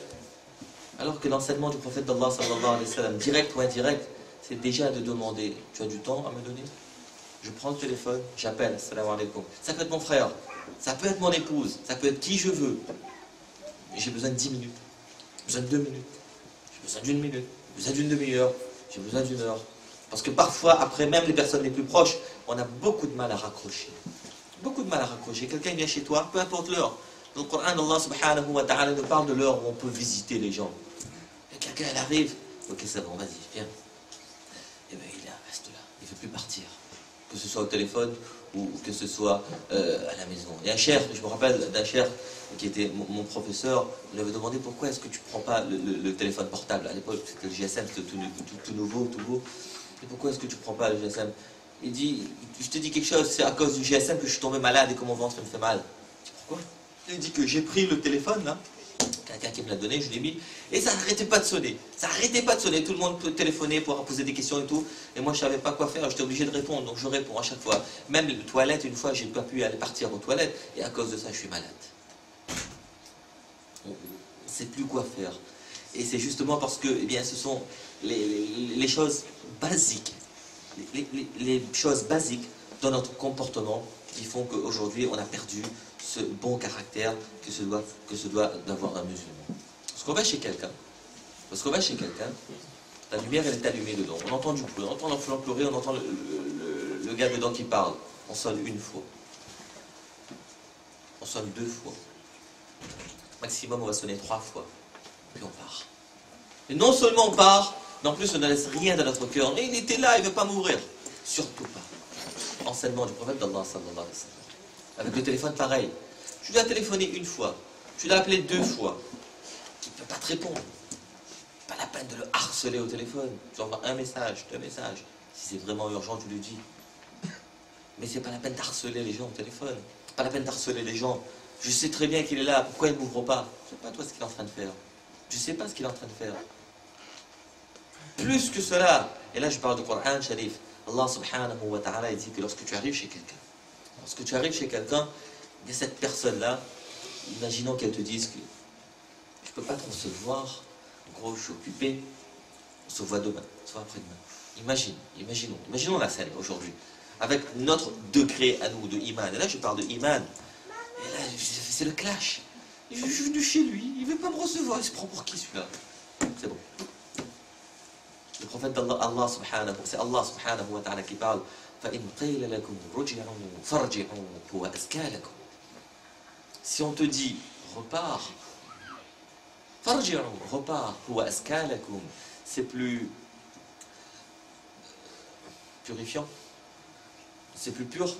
[SPEAKER 1] alors que l'enseignement du prophète d'Allah, sallallahu alayhi wa sallam, direct ou indirect, c'est déjà de demander, tu as du temps à me donner? Je prends le téléphone, j'appelle, salam alaikum. Ça peut être mon frère, ça peut être mon épouse, ça peut être qui je veux. J'ai besoin de 10 minutes, j'ai besoin de 2 minutes, j'ai besoin d'une minute, j'ai besoin d'une demi-heure, j'ai besoin d'une heure. Parce que parfois, après même les personnes les plus proches, on a beaucoup de mal à raccrocher. Beaucoup de mal à raccrocher. Quelqu'un vient chez toi, peu importe l'heure. Dans le Coran, Allah subhanahu wa ta'ala nous parle de l'heure où on peut visiter les gens. Et quelqu'un, il arrive, ok, c'est bon, vas-y, viens. Et bien, il reste là, il ne veut plus partir. Que ce soit au téléphone ou que ce soit à la maison. Il y a un cher, je me rappelle d'un cher qui était mon professeur, il lui avait demandé pourquoi est-ce que tu ne prends pas le téléphone portable. À l'époque, c'était le GSM, c'était tout nouveau, tout beau. Et pourquoi est-ce que tu ne prends pas le GSM? Il dit, je te dis quelque chose, c'est à cause du GSM que je suis tombé malade et que mon ventre me fait mal. Je dis, pourquoi? Il dit que j'ai pris le téléphone là, quelqu'un qui me l'a donné, je l'ai mis, et ça n'arrêtait pas de sonner. Ça n'arrêtait pas de sonner. Tout le monde peut téléphoner pour poser des questions et tout. Et moi, je ne savais pas quoi faire. J'étais obligé de répondre. Donc, je réponds à chaque fois. Même les toilettes, une fois, je n'ai pas pu aller partir aux toilettes. Et à cause de ça, je suis malade. On ne sait plus quoi faire. Et c'est justement parce que, eh bien, ce sont les choses basiques. Les choses basiques dans notre comportement qui font qu'aujourd'hui, on a perdu ce bon caractère que se doit d'avoir un musulman. Lorsqu'on va chez quelqu'un, la lumière elle est allumée dedans, on entend du bruit, on entend l'enfant pleurer, on entend le gars dedans qui parle. On sonne une fois, on sonne 2 fois, maximum on va sonner 3 fois, puis on part. Et non seulement on part, mais en plus on ne laisse rien dans notre cœur. Et il était là, il ne veut pas m'ouvrir. Surtout pas. Enseignement du prophète d'Allah sallallahu alayhi wa sallam. Avec le téléphone, pareil. Tu l'as téléphoné 1 fois, tu l'as appelé 2 fois. Il ne peut pas te répondre. Pas la peine de le harceler au téléphone. Tu envoies 1 message, 2 messages. Si c'est vraiment urgent, tu lui dis. Mais c'est pas la peine d'harceler les gens au téléphone. Pas la peine d'harceler les gens. Je sais très bien qu'il est là, pourquoi il ne m'ouvre pas? Je ne sais pas toi ce qu'il est en train de faire. Je ne sais pas ce qu'il est en train de faire. Plus que cela, et là je parle du Coran Sharif, Allah subhanahu wa ta'ala dit que lorsque tu arrives chez quelqu'un, il y a cette personne-là, imaginons qu'elle te dise que je ne peux pas te recevoir, en gros je suis occupé, on se voit demain, on se voit après-demain. Imaginons la scène aujourd'hui, avec notre degré à nous de iman. Et là je parle de iman, et là c'est le clash. Je suis venu chez lui, il ne veut pas me recevoir, il se prend pour qui celui-là? C'est bon. Le prophète d'Allah, c'est Allah subhanahu wa ta'ala qui parle. Si on te dit repars, c'est plus purifiant, c'est plus pur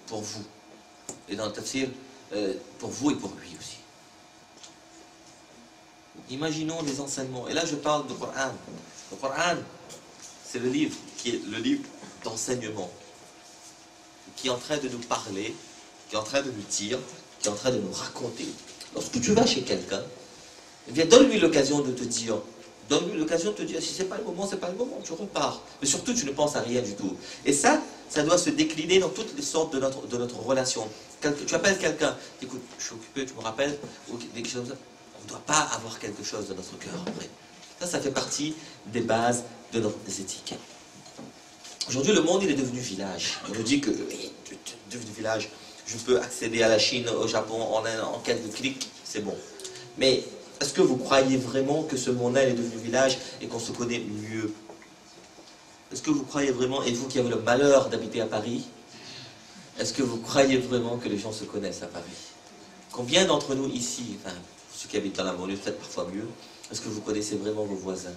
[SPEAKER 1] pour vous. Et dans le tafsir, pour vous et pour lui aussi. Imaginons les enseignements. Et là, je parle du Coran. Le Coran, c'est le livre qui est le livre d'enseignement, qui est en train de nous parler, qui est en train de nous dire, qui est en train de nous raconter. Lorsque tu vas chez quelqu'un, eh bien, donne-lui l'occasion de te dire, si c'est pas le moment, c'est pas le moment, tu repars. Mais surtout, tu ne penses à rien du tout. Et ça doit se décliner dans toutes les sortes de notre relation. Tu appelles quelqu'un, écoute, je suis occupé, tu me rappelles, ou quelque chose comme ça. On ne doit pas avoir quelque chose dans notre cœur après. Ça fait partie des bases de notre éthique. Aujourd'hui, le monde, il est devenu village. On nous dit que, devenu village, je peux accéder à la Chine, au Japon, en quelques clics, c'est bon. Mais est-ce que vous croyez vraiment que ce monde-là est devenu village et qu'on se connaît mieux? Est-ce que vous croyez vraiment, et vous qui avez le malheur d'habiter à Paris, est-ce que vous croyez vraiment que les gens se connaissent à Paris? Combien d'entre nous ici, enfin, ceux qui habitent dans la banlieue, peut-être parfois mieux, est-ce que vous connaissez vraiment vos voisins?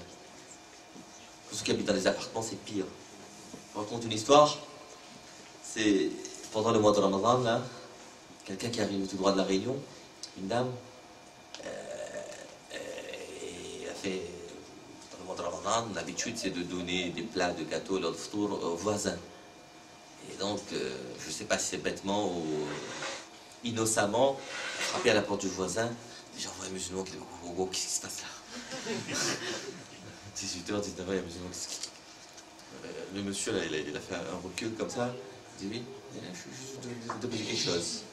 [SPEAKER 1] Pour ceux qui habitent dans les appartements, c'est pire. Je vous raconte une histoire. C'est pendant le mois de Ramadan, là, quelqu'un qui arrive tout droit de la Réunion, une dame, a fait, dans le mois de Ramadan, l'habitude c'est de donner des plats de gâteaux lors du ftour aux voisins. Et donc, je ne sais pas si c'est bêtement ou innocemment, frapper à la porte du voisin. J'envoie un musulman qui dit oh, qu'est-ce qui se passe là? 18h, 19h, il y a un musulman qui... Le monsieur, là, il a fait un recul comme ça. Il dit oui, je suis juste de quelque chose.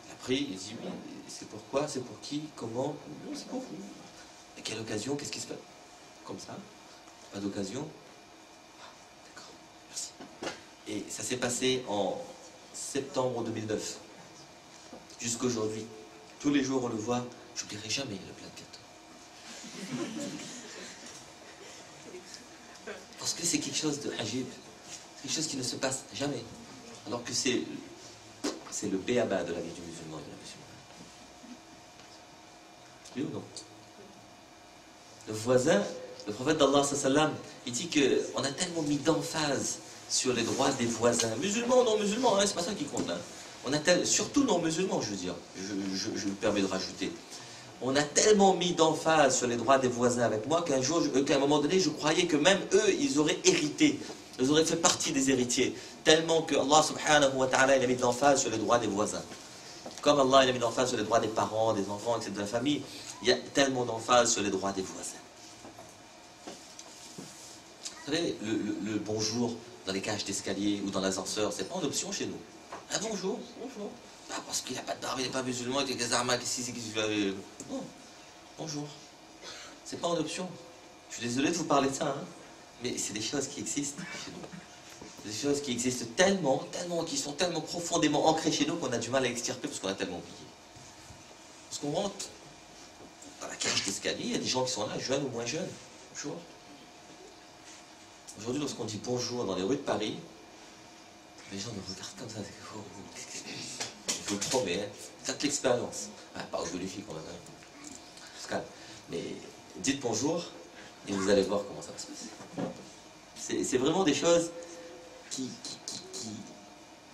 [SPEAKER 1] Il a pris, il dit oui, c'est pourquoi, c'est pour qui, comment? Non, c'est pour vous. À quelle occasion? Qu'est-ce qui se passe? Comme ça? Pas d'occasion? Ah, d'accord, merci. Et ça s'est passé en septembre 2009. Jusqu'aujourd'hui. Tous les jours, on le voit. J'oublierai jamais le plat de gâteau. Parce que c'est quelque chose de ajib. C'est quelque chose qui ne se passe jamais. Alors que c'est le béaba de la vie du musulman et de la musulmane. Oui ou non? Le voisin, le prophète d'Allah sallam, il dit qu'on a tellement mis d'emphase sur les droits des voisins, musulmans ou non musulmans, hein, c'est pas ça qui compte. Hein. On a surtout non musulmans, je veux dire, je me permets de rajouter. On a tellement mis d'emphase sur les droits des voisins avec moi qu'à un moment donné, je croyais que même eux, ils auraient hérité, ils auraient fait partie des héritiers, tellement que Allah subhanahu wa ta'ala il a mis de l'emphase sur les droits des voisins. Comme Allah il a mis l'emphase sur les droits des parents, des enfants, etc., de la famille, il y a tellement d'emphase sur les droits des voisins. Vous savez, le bonjour dans les cages d'escalier ou dans l'ascenseur, c'est pas en option chez nous. Ah bonjour, bonjour. Ah, parce qu'il n'a pas de barbe, il n'est pas musulman, il a des armes, non, bonjour. C'est pas en option. Je suis désolé de vous parler de ça, hein, mais c'est des choses qui existent chez nous. Des choses qui existent tellement, qui sont tellement profondément ancrées chez nous qu'on a du mal à extirper parce qu'on a tellement oublié. Parce qu'on rentre dans la cage d'escalier, il y a des gens qui sont là, jeunes ou moins jeunes. Bonjour. Aujourd'hui, lorsqu'on dit bonjour dans les rues de Paris, les gens nous regardent comme ça. Je vous le promets, hein, faites l'expérience. Ah, pas aux jolies filles quand même. Hein. Mais dites bonjour et vous allez voir comment ça va se passer. C'est vraiment des choses qui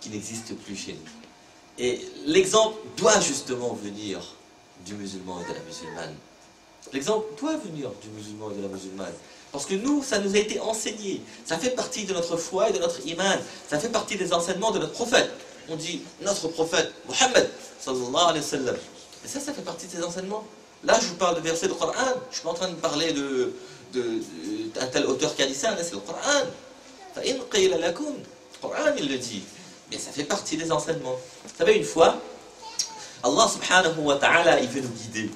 [SPEAKER 1] n'existent plus chez nous. Et l'exemple doit justement venir du musulman et de la musulmane. L'exemple doit venir du musulman et de la musulmane. Parce que nous, ça nous a été enseigné. Ça fait partie de notre foi et de notre iman. Ça fait partie des enseignements de notre prophète. On dit notre prophète, Mohammed, sallallahu alayhi wa sallam. Et ça fait partie de ces enseignements. Là, je vous parle de versets du Coran. Je ne suis pas en train de parler d'un tel auteur qui a dit ça. Là, c'est le Coran. Le Coran, il le dit. Mais ça fait partie des enseignements. Vous savez, une fois, Allah subhanahu wa ta'ala, il veut nous guider.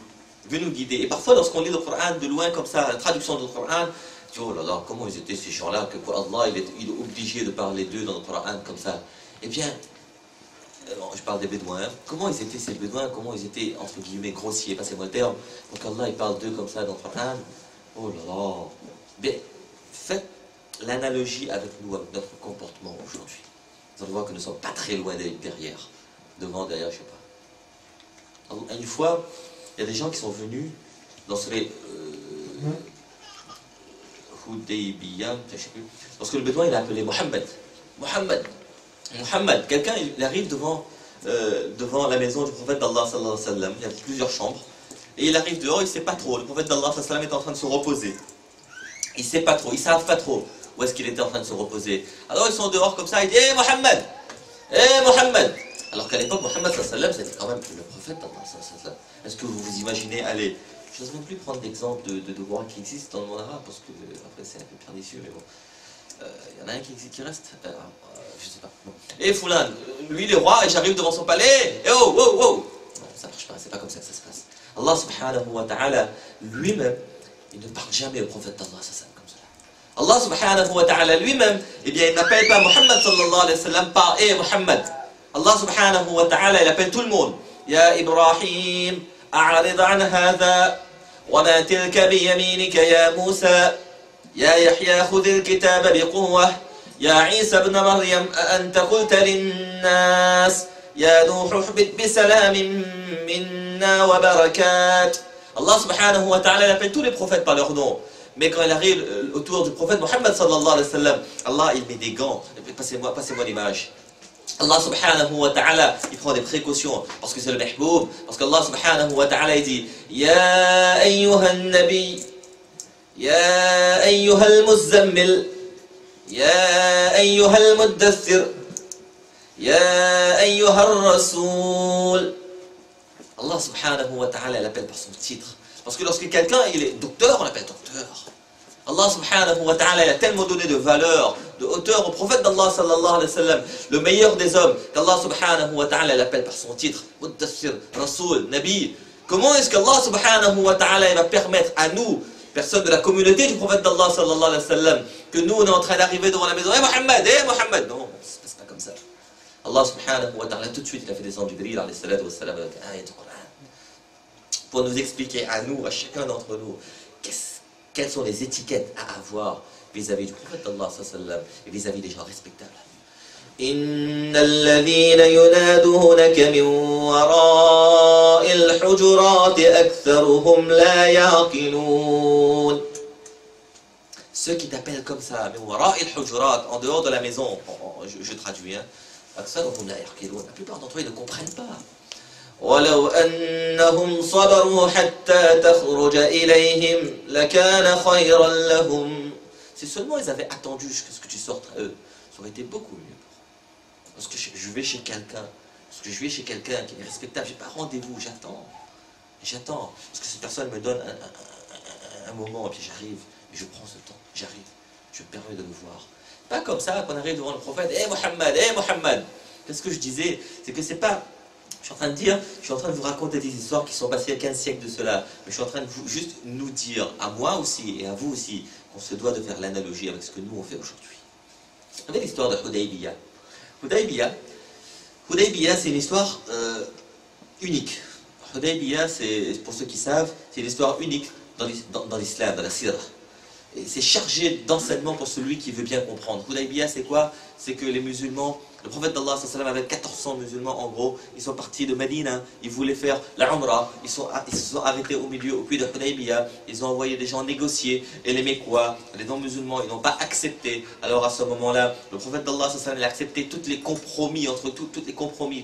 [SPEAKER 1] Il veut nous guider. Et parfois, lorsqu'on lit le Coran de loin, comme ça, la traduction du Coran, tu dis, oh là là, comment ils étaient ces gens-là, que pour Allah, il est obligé de parler d'eux dans le Coran comme ça. Eh bien, je parle des Bédouins. Comment ils étaient ces Bédouins? Comment ils étaient, entre guillemets, grossiers? Passez-moi le terme. Donc Allah, il parle d'eux comme ça dans le Coran. Oh là là. Mais faites l'analogie avec nous, avec notre comportement aujourd'hui. Vous allez voir que nous ne sommes pas très loin derrière. Devant, derrière, je ne sais pas. Alors, une fois, il y a des gens qui sont venus dans les Hudaybiyah, je ne sais plus. Lorsque le Bédouin, il a appelé Mohammed. Mohammed, quelqu'un, il arrive devant la maison du prophète d'Allah, sallallahu alayhi wa sallam. Il y a plusieurs chambres. Et il arrive dehors, il ne sait pas trop. Le prophète d'Allah, sallallahu alayhi wa sallam, est en train de se reposer. Il ne sait pas trop, ils ne savent pas trop où est-ce qu'il était en train de se reposer. Alors ils sont dehors comme ça, il dit Hé Mohammed, hé Mohammed. Alors qu'à l'époque, Mohammed, sallallahu alayhi wa sallam, c'était quand même le prophète d'Allah, sallallahu alayhi wa sallam. Est-ce que vous vous imaginez, allez, je n'ose même plus prendre d'exemple de rois qui existent dans le monde arabe, parce que après c'est un peu pernicieux, mais bon. Il y en a un qui reste, je sais pas. Bon. Et Foulan, lui le roi, et j'arrive devant son palais, et oh, oh, oh. Non, ça marche pas, c'est pas comme ça que ça se passe. Allah subhanahu wa ta'ala, lui-même, il ne parle jamais au prophète d'Allah, comme cela. Allah subhanahu wa ta'ala lui-même, eh bien, il n'appelle pas Muhammad sallallahu alayhi wa sallam par « Eh Muhammad ». Allah subhanahu wa ta'ala, il appelle tout le monde. « Ya Ibrahim, a'rid an hadha, wa ma tilka biyaminika ya Musa, ya Yahya khudil kitaba biquwwah, ya Isa ibn Maryam, a'anta qulta linnas, ya Nuh uhbit bisalamin minna wa barakat ». Allah subhanahu wa ta'ala appelle tous les prophètes par leur nom. Mais quand il arrive autour du prophète Mohammed sallallahu alayhi wa sallam, Allah il met des gants. Passez-moi l'image. Allah subhanahu wa ta'ala, il prend des précautions parce que c'est le mehboub. Parce qu'Allah subhanahu wa ta'ala il dit Ya ayyuhan nabi, Ya ayyuhal muzammil, Ya ayyuhal muddathir, Ya ayyuhal rasoul. Allah subhanahu wa ta'ala l'appelle par son titre. Parce que lorsque quelqu'un il est docteur, on l'appelle docteur. Allah subhanahu wa ta'ala il a tellement donné de valeur, de hauteur au prophète d'Allah sallallahu alayhi wa sallam, le meilleur des hommes, qu'Allah subhanahu wa ta'ala l'appelle par son titre. Muddathir, Rasoul, Nabi. Comment est-ce qu'Allah subhanahu wa ta'ala va permettre à nous, personnes de la communauté du prophète d'Allah sallallahu alayhi wa sallam, que nous on est en train d'arriver devant la maison, Hé Mohammed, non, ça se passe pas comme ça. Allah subhanahu wa ta'ala tout de suite il a fait descendre Jibril alayhi salatu wa sallam avec un ayat du Coran pour nous expliquer à nous, à chacun d'entre nous, quelles sont les étiquettes à avoir vis-à-vis du prophète d'Allah et vis-à-vis des gens respectables. إن الذين ينادونك من وراء الحجرات أكثرهم لا يعقلون. Ceux qui t'appellent comme ça, من وراء الحجرات, en dehors de la maison, je traduis, hein, أكثرهم لا يعقلون. La plupart d'entre eux ne comprennent pas. ولو أنهم صبروا حتى تخرج إليهم لكان خيرا لهم. Si seulement ils avaient attendu jusqu'à ce que tu sortes à eux, ça aurait été beaucoup mieux. Parce que je vais chez quelqu'un Parce que je vais chez quelqu'un qui est respectable, je n'ai pas rendez-vous, j'attends. J'attends. Parce que cette personne me donne un moment, et puis j'arrive, et je prends ce temps, j'arrive, je me permets de le voir. Pas comme ça, qu'on arrive devant le prophète, hé Mohammed. Qu'est-ce que je disais? C'est que c'est pas. Je suis en train de dire, je suis en train de vous raconter des histoires qui sont passées il y a 15 siècles de cela. Mais je suis en train de juste nous dire, à moi aussi et à vous aussi, qu'on se doit de faire l'analogie avec ce que nous on fait aujourd'hui. Vous savez l'histoire de Hudaybiya. Hudaybiya, c'est une histoire unique. Hudaybiya, pour ceux qui savent, c'est une histoire unique dans l'islam, dans la sirah. Et c'est chargé d'enseignements pour celui qui veut bien comprendre. Hudaybiya, c'est quoi? C'est que les musulmans, le prophète d'Allah avec 1400 musulmans en gros, ils sont partis de Médine, ils voulaient faire la Umrah, ils se sont arrêtés au puits de Hudaybiya, ils ont envoyé des gens négocier, et les Mécois, les non-musulmans, ils n'ont pas accepté. Alors à ce moment-là, le prophète d'Allah il a accepté tous les compromis,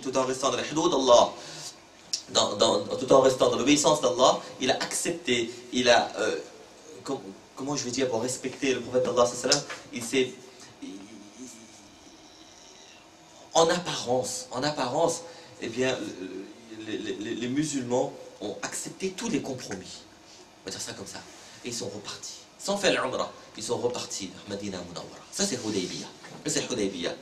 [SPEAKER 1] tout en restant dans les hudud d'Allah. Tout en restant dans l'obéissance d'Allah, il a accepté, comment je vais dire, pour respecter le prophète d'Allah, il s'est, en apparence, eh bien, les musulmans ont accepté tous les compromis. On va dire ça comme ça. Et ils sont repartis. Sans faire l'Umrah, ils sont repartis à Medina Munawwara. Ça c'est Hudaybiya.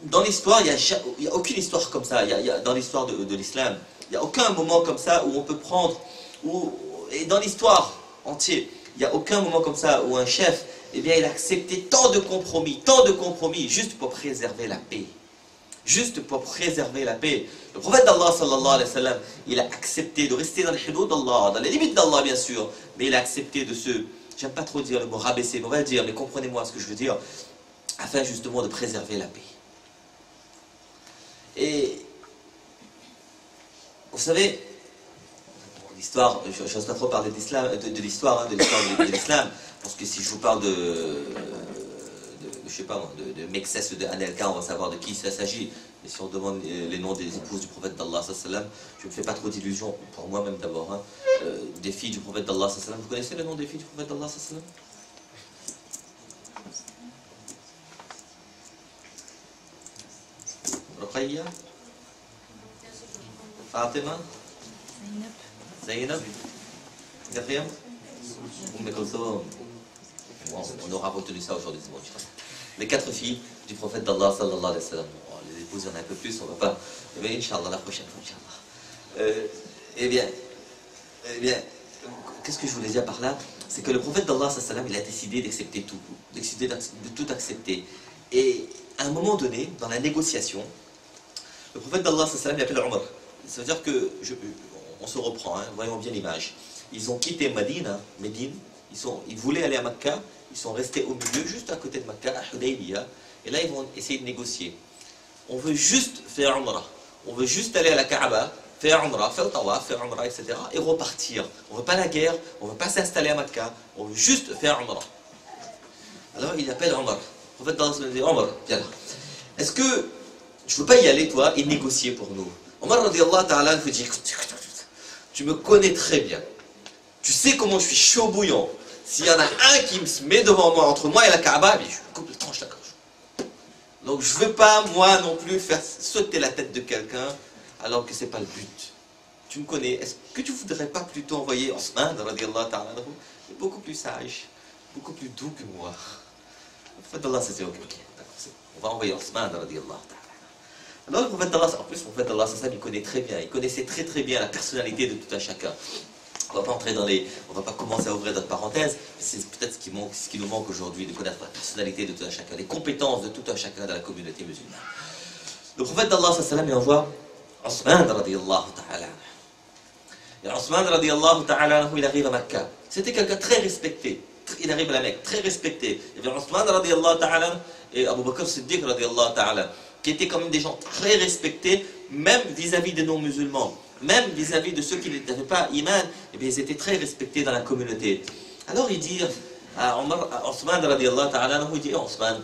[SPEAKER 1] Dans l'histoire, il n'y a aucune histoire comme ça. Dans l'histoire de l'islam, il n'y a aucun moment comme ça où on peut prendre, et dans l'histoire entière, il n'y a aucun moment comme ça où un chef, eh bien, il a accepté tant de compromis, juste pour préserver la paix. Juste pour préserver la paix. Le prophète d'Allah, sallallahu alayhi wa sallam, il a accepté de rester dans les hudud d'Allah, dans les limites d'Allah, bien sûr, mais il a accepté de j'aime pas trop dire le mot rabaisser, mais on va le dire, mais comprenez-moi ce que je veux dire, afin justement de préserver la paix. Et vous savez, l'histoire, je n'ose pas trop parler de l'histoire de l'islam, parce que si je vous parle je sais pas, de Mexès ou de Anelka, on va savoir de qui il s'agit. Mais si on demande les noms des épouses du prophète d'Allah, je ne me fais pas trop d'illusions, pour moi-même d'abord, des filles du prophète d'Allah. Vous connaissez le nom des filles du prophète d'Allah? Ruqayya, Fatima, Zainab, quatrième, on aura retenu ça aujourd'hui, c'est bon. Les 4 filles du prophète d'Allah sallallahu alayhi wa sallam. Les épouses, il y en a un peu plus, on ne va pas. Mais Inch'Allah, la prochaine fois, Inch'Allah. Eh bien, qu'est-ce que je voulais dire par là? C'est que le prophète d'Allah sallallahu alayhi wa sallam, il a décidé d'accepter tout, de tout accepter. Et à un moment donné, dans la négociation, le prophète d'Allah sallallahu alayhi wa sallam, il appelle Omar. Ça veut dire que, on se reprend, voyons bien l'image. Ils ont quitté Médine, ils voulaient aller à Mecca, ils sont restés au milieu, juste à côté de Mecca, à Hudaybiya, et là ils vont essayer de négocier. On veut juste faire Umrah, on veut juste aller à la Kaaba, faire Umrah, faire le Tawaf, faire Umrah, etc. et repartir. On ne veut pas la guerre, on ne veut pas s'installer à Mecca, on veut juste faire Umrah. Alors il appelle Omar. Le prophète d'Allah dit Omar, viens là. Est-ce que je ne veux pas y aller, toi, et négocier pour nous? Omar radiallahu ta'ala vous dit écoute, tu me connais très bien. Tu sais comment je suis chaud bouillant. S'il y en a un qui me met devant moi, entre moi et la Kaaba, je lui coupe le tranche la gorge. Donc je ne veux pas, moi non plus, faire sauter la tête de quelqu'un alors que ce n'est pas le but. Tu me connais. Est-ce que tu ne voudrais pas plutôt envoyer Osman, radiallahu ta'ala, beaucoup plus sage, beaucoup plus doux que moi? Le prophète d'Allah s'est dit ok, on va envoyer Osman, radiallahu ta'ala. Alors le prophète d'Allah, en plus, le prophète d'Allah, il connaît très bien, il connaissait très très bien la personnalité de tout un chacun. On ne va pas entrer on va pas commencer à ouvrir d'autres parenthèses, c'est peut-être ce qui nous manque aujourd'hui, de connaître la personnalité de tout un chacun, les compétences de tout un chacun dans la communauté musulmane. Le prophète d'Allah, il envoie Osman, radiallahu ta'ala. Et Osman, radiallahu ta'ala, il arrive à Mecca. C'était quelqu'un très respecté. Il arrive à la Mecque, très respecté. Il y avait Osman, radiallahu ta'ala, et Abu Bakr Siddiq, radiallahu ta'ala, qui étaient quand même des gens très respectés, même vis-à-vis des non-musulmans. Même vis-à-vis de ceux qui n'avaient pas iman, eh bien, ils étaient très respectés dans la communauté. Alors il dit à Osman, radiallahu ta'ala, il dit Osman,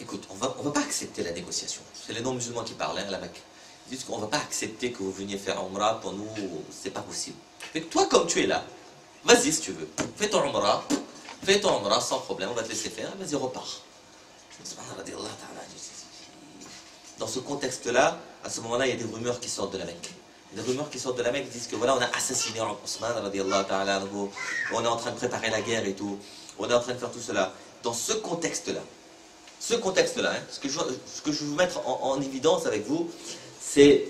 [SPEAKER 1] écoute, on va pas accepter la négociation. C'est les non-musulmans qui parlent à la Mecque. Ils disent qu'on ne va pas accepter que vous veniez faire Umrah, pour nous, c'est pas possible. Mais toi, comme tu es là, vas-y si tu veux, fais ton Umrah sans problème, on va te laisser faire, vas-y repars. Dans ce contexte-là, à ce moment-là, il y a des rumeurs qui sortent de la Mecque. Des rumeurs qui sortent de la Mecque disent que voilà, on a assassiné Othman, on est en train de préparer la guerre et tout, on est en train de faire tout cela. Dans ce contexte-là, hein, ce que je veux mettre en évidence avec vous, c'est,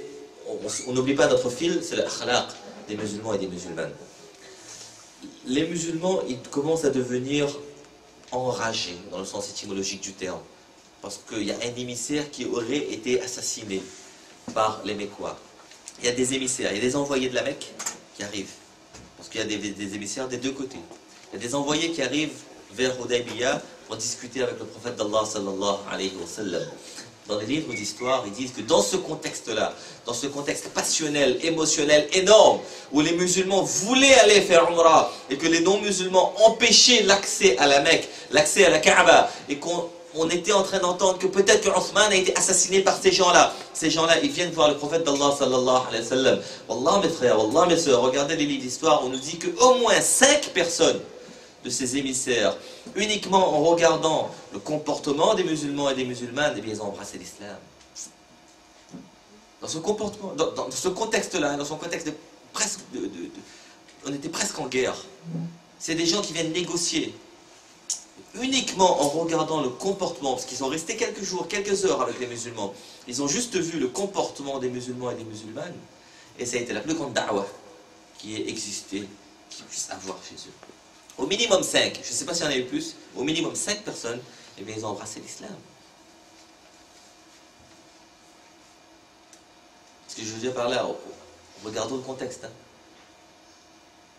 [SPEAKER 1] on n'oublie pas notre fil, c'est le akhlaq des musulmans et des musulmanes. Les musulmans, ils commencent à devenir enragés, dans le sens étymologique du terme, parce qu'il y a un émissaire qui aurait été assassiné par les Mécois. Il y a des émissaires, il y a des envoyés de la Mecque qui arrivent, parce qu'il y a des émissaires des deux côtés. Il y a des envoyés qui arrivent vers Hudaybiyah pour discuter avec le prophète d'Allah sallallahu alayhi wa sallam. Dans les livres d'histoire, ils disent que dans ce contexte-là, dans ce contexte passionnel, émotionnel, énorme, où les musulmans voulaient aller faire Umrah, et que les non-musulmans empêchaient l'accès à la Mecque, l'accès à la Kaaba, et qu'on était en train d'entendre que peut-être que Othman a été assassiné par ces gens-là. Ces gens-là, ils viennent voir le prophète d'Allah sallallahu alayhi wa sallam. Wallah mes frères, wallah mes soeurs, regardez les livres d'histoire, on nous dit qu'au moins 5 personnes de ces émissaires, uniquement en regardant le comportement des musulmans et des musulmanes, eh bien, ils ont embrassé l'islam. Dans ce comportement, dans ce contexte-là, dans son contexte de presque, on était presque en guerre. C'est des gens qui viennent négocier, uniquement en regardant le comportement, parce qu'ils sont restés quelques jours, quelques heures avec les musulmans. Ils ont juste vu le comportement des musulmans et des musulmanes, et ça a été la plus grande da'wah qui ait existé, qu'ils puissent avoir chez eux. Au minimum 5, je ne sais pas s'il y en a eu plus, au minimum 5 personnes, eh bien, ils ont embrassé l'islam. Ce que je veux dire par là, regardons le contexte, hein,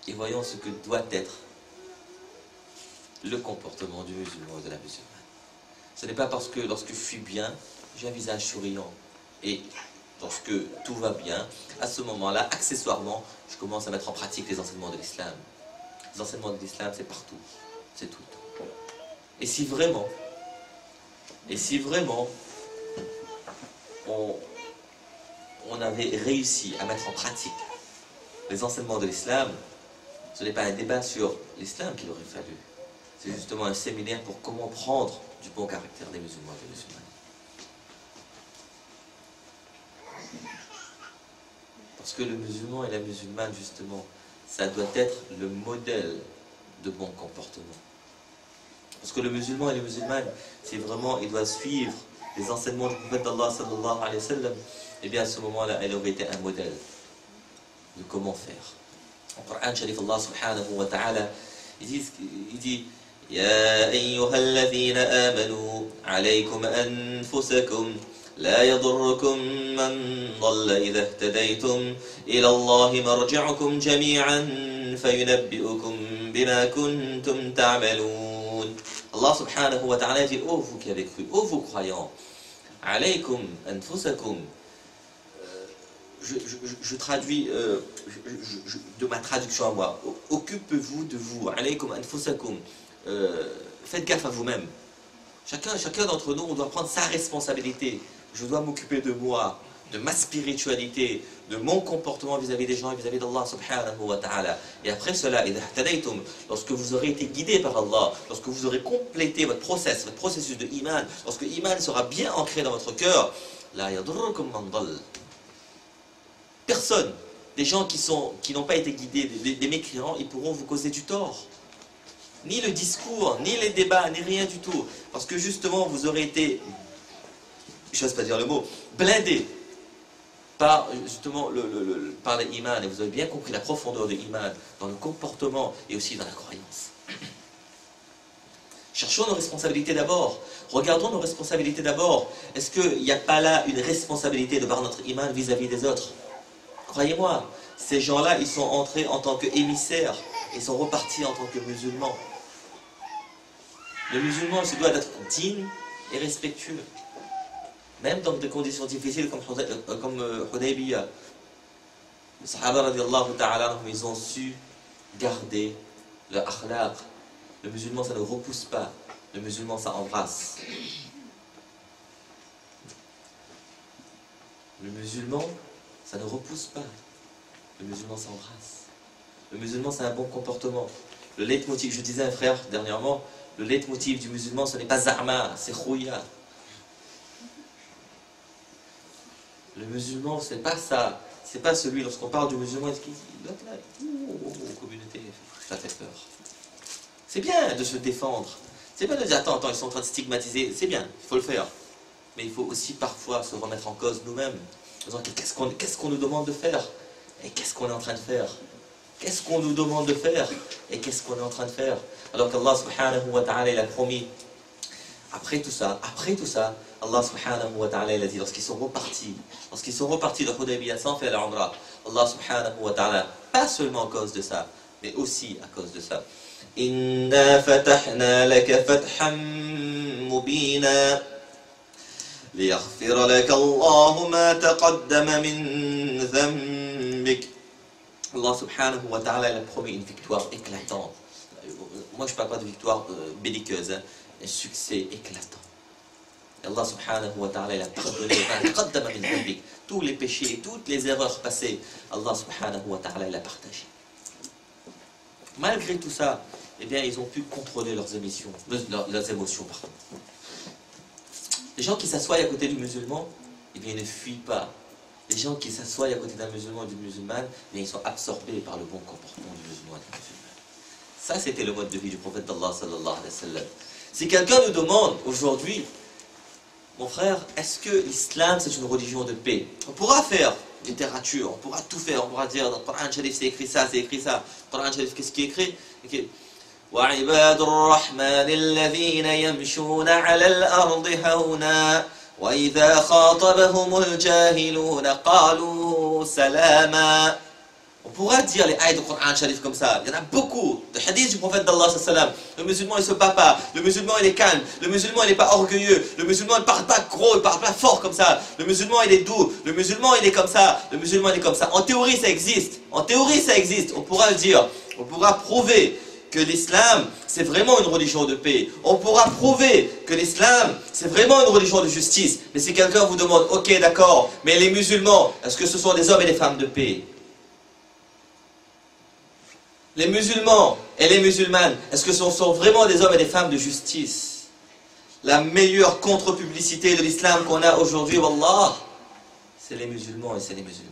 [SPEAKER 1] et voyons ce que doit être le comportement du musulman et de la musulmane. Ce n'est pas parce que lorsque je suis bien, j'ai un visage souriant, et lorsque tout va bien, à ce moment-là, accessoirement, je commence à mettre en pratique les enseignements de l'islam. Les enseignements de l'islam, c'est partout, c'est tout. Et si vraiment on avait réussi à mettre en pratique les enseignements de l'islam, ce n'est pas un débat sur l'islam qu'il aurait fallu. C'est justement un séminaire pour comment prendre du bon caractère des musulmans et des musulmanes. Parce que le musulman et la musulmane, justement, ça doit être le modèle de bon comportement. Parce que le musulman et les musulmanes, c'est vraiment, il doit suivre les enseignements du prophète d'Allah sallallahu alayhi wa sallam, et bien à ce moment-là, elle aurait été un modèle de comment faire. En Coran Sharif, Allah subhanahu wa ta'ala, il dit Ya ayyuhalladhina amanu, alaykum anfusakum, لا يضركم من ضل إذا اهتديتم إلى الله مرجعكم جميعا فينبئكم بما كنتم تعملون. Allah subhanahu wa ta'ala dit, ô vous qui avez cru, ô vous croyants, alaykum anfusakum. Je traduis de ma traduction à moi. Occupez-vous de vous. Alaykum anfusakum. Faites gaffe à vous-même. Chacun d'entre nous, on doit prendre sa responsabilité. Je dois m'occuper de moi, de ma spiritualité, de mon comportement vis-à-vis des gens et vis-à-vis d'Allah subhanahu wa ta'ala. Et après cela, lorsque vous aurez été guidé par Allah, lorsque vous aurez complété votre processus de iman, lorsque l'iman sera bien ancré dans votre cœur, la yadurrukum man dall. Personne, des gens qui n'ont pas été guidés, des mécréants, ils pourront vous causer du tort. Ni le discours, ni les débats, ni rien du tout. Parce que justement, vous aurez été, je n'ose pas dire le mot, blindé par justement par l'iman. Et vous avez bien compris la profondeur de l'iman dans le comportement et aussi dans la croyance. Cherchons nos responsabilités d'abord. Regardons nos responsabilités d'abord. Est-ce qu'il n'y a pas là une responsabilité de voir notre iman vis-à-vis des autres? Croyez-moi, ces gens-là, ils sont entrés en tant qu'émissaires et sont repartis en tant que musulmans. Le musulman, il se doit d'être digne et respectueux. Même dans des conditions difficiles comme Hudaybiyah. Les Sahaba radiallahu ta'ala, ils ont su garder le akhlaq. Le musulman, ça ne repousse pas. Le musulman, ça embrasse. Le musulman, ça ne repousse pas. Le musulman, s'embrasse. Le musulman, c'est un bon comportement. Le leitmotiv, je disais à un frère dernièrement, Le leitmotiv du musulman, ce n'est pas Za'ma, c'est Khouya. Le musulman, c'est pas ça. C'est pas celui, lorsqu'on parle du musulman, communauté, ça fait peur. C'est bien de se défendre. C'est bien de dire, attends, ils sont en train de stigmatiser. C'est bien, il faut le faire. Mais il faut aussi parfois se remettre en cause nous-mêmes. Qu'est-ce qu'on nous demande de faire? Et qu'est-ce qu'on est en train de faire? Qu'est-ce qu'on nous demande de faire? Et qu'est-ce qu'on est en train de faire? Alors qu'Allah subhanahu wa ta'ala, il a promis, après tout ça, Allah subhanahu wa ta'ala, il a dit, lorsqu'ils sont repartis de Hudaybiyah sans faire la Umrah, Allah subhanahu wa ta'ala, pas seulement à cause de ça, mais aussi à cause de ça. Inna fatahna laka fathan mubina liyaghfira laka Allahu ma taqaddama min dhanbik. Allah subhanahu wa ta'ala, il a promis une victoire éclatante. Moi je ne parle pas de victoire belliqueuse, hein, un succès éclatant. Et Allah subhanahu wa ta'ala, il a pardonné tous les péchés, toutes les erreurs passées. Allah subhanahu wa ta'ala, il a partagé. Malgré tout ça, eh bien, ils ont pu contrôler leurs émotions. Les gens qui s'assoient à côté du musulman, eh bien, ils ne fuient pas. Les gens qui s'assoient à côté d'un musulman ou d'une musulmane, eh bien, ils sont absorbés par le bon comportement du musulman et de la musulmane. Ça, c'était le mode de vie du prophète d'Allah sallallahu alayhi wa sallam. Si quelqu'un nous demande aujourd'hui, mon frère, est-ce que l'islam c'est une religion de paix? On pourra faire littérature, on pourra tout faire, on pourra dire dans le Coran Sharif c'est écrit ça, c'est écrit ça. Le Coran Sharif, qu'est-ce qui est écrit? وَعِبَادُ الرَّحْمَنِ الَّذِينَ يَمْشُونَ عَلَى الْأَرْضِ هَوْنًا وَإِذَا خَاطَبَهُمُ الْجَاهِلُونَ قَالُوا سَلَامًا. On pourra dire les ayats du Coran Sharif comme ça. Il y en a beaucoup. De hadiths du prophète d'Allah sallallahu alayhi wa sallam. Le musulman il se bat pas. Le musulman il est calme. Le musulman il n'est pas orgueilleux. Le musulman il parle pas gros, il parle pas fort comme ça. Le musulman il est doux. Le musulman il est comme ça. Le musulman il est comme ça. En théorie ça existe. En théorie ça existe. On pourra le dire. On pourra prouver que l'islam c'est vraiment une religion de paix. On pourra prouver que l'islam c'est vraiment une religion de justice. Mais si quelqu'un vous demande, ok d'accord, mais les musulmans, est-ce que ce sont des hommes et des femmes de paix? Les musulmans et les musulmanes, est-ce que ce sont vraiment des hommes et des femmes de justice? La meilleure contre-publicité de l'islam qu'on a aujourd'hui, wallah, c'est les musulmans et c'est les musulmanes.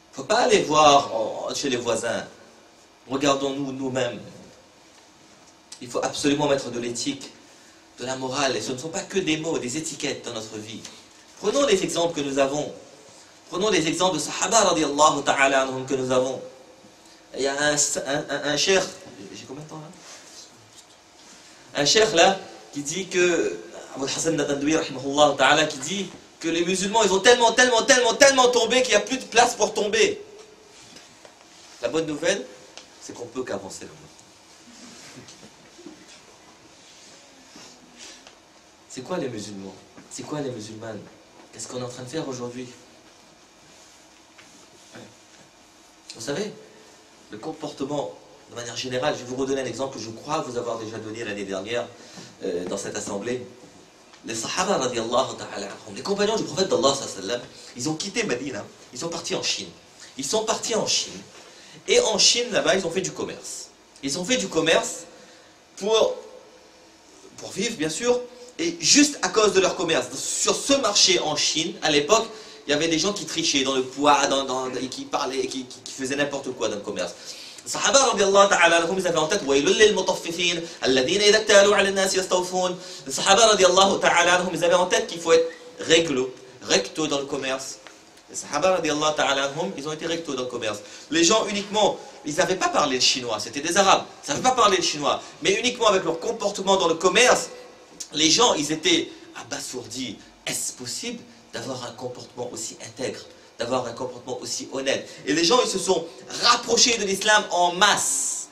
[SPEAKER 1] Il ne faut pas aller voir chez les voisins. Regardons-nous nous-mêmes. Il faut absolument mettre de l'éthique, de la morale. Et ce ne sont pas que des mots, des étiquettes dans notre vie. Prenons les exemples que nous avons. Prenons les exemples de Sahaba radiallahu ta'ala anhum que nous avons. Il y a un cheikh, j'ai combien de temps là? Un cheikh là, qui dit que, Abu Hassan Nadandoui rahimahullah ta'ala, qui dit que les musulmans ils ont tellement tombé qu'il n'y a plus de place pour tomber. La bonne nouvelle, c'est qu'on peut qu'avancer le monde. C'est quoi les musulmans? C'est quoi les musulmanes? Qu'est-ce qu'on est en train de faire aujourd'hui? Vous savez, le comportement, de manière générale, je vais vous redonner un exemple que je crois vous avoir déjà donné l'année dernière dans cette assemblée. Les Sahaba radiallahu ta'ala anhum, les compagnons du prophète d'Allah sallallahu alayhi wa sallam, ils ont quitté Medina, ils sont partis en Chine. Ils sont partis en Chine. Et en Chine, là-bas, ils ont fait du commerce. Ils ont fait du commerce pour vivre, bien sûr, et juste à cause de leur commerce. Sur ce marché en Chine, à l'époque, il y avait des gens qui trichaient dans le poids, et qui parlaient, qui faisaient n'importe quoi dans le commerce. Les Sahaba radiallahu ta'ala anhum, ils avaient en tête وَيْلٌ لِلْمُطَفِّفِينَ الَّذِينَ إِذَا اكْتَالُوا عَلَى النَّاسِ يَسْتَوْفُونَ. Les Sahaba radiallahu ta'ala anhum, ils avaient en tête qu'il faut être recto dans le commerce. Les Sahaba radiallahu ta'ala anhum, ils ont été recto dans le commerce. Les gens uniquement, ils n'avaient pas parlé le chinois, c'était des Arabes, ils n'avaient pas parlé le chinois, mais uniquement avec leur comportement dans le commerce, les gens, ils étaient abasourdis. Est-ce possible d'avoir un comportement aussi intègre, d'avoir un comportement aussi honnête? Et les gens, ils se sont rapprochés de l'islam en masse,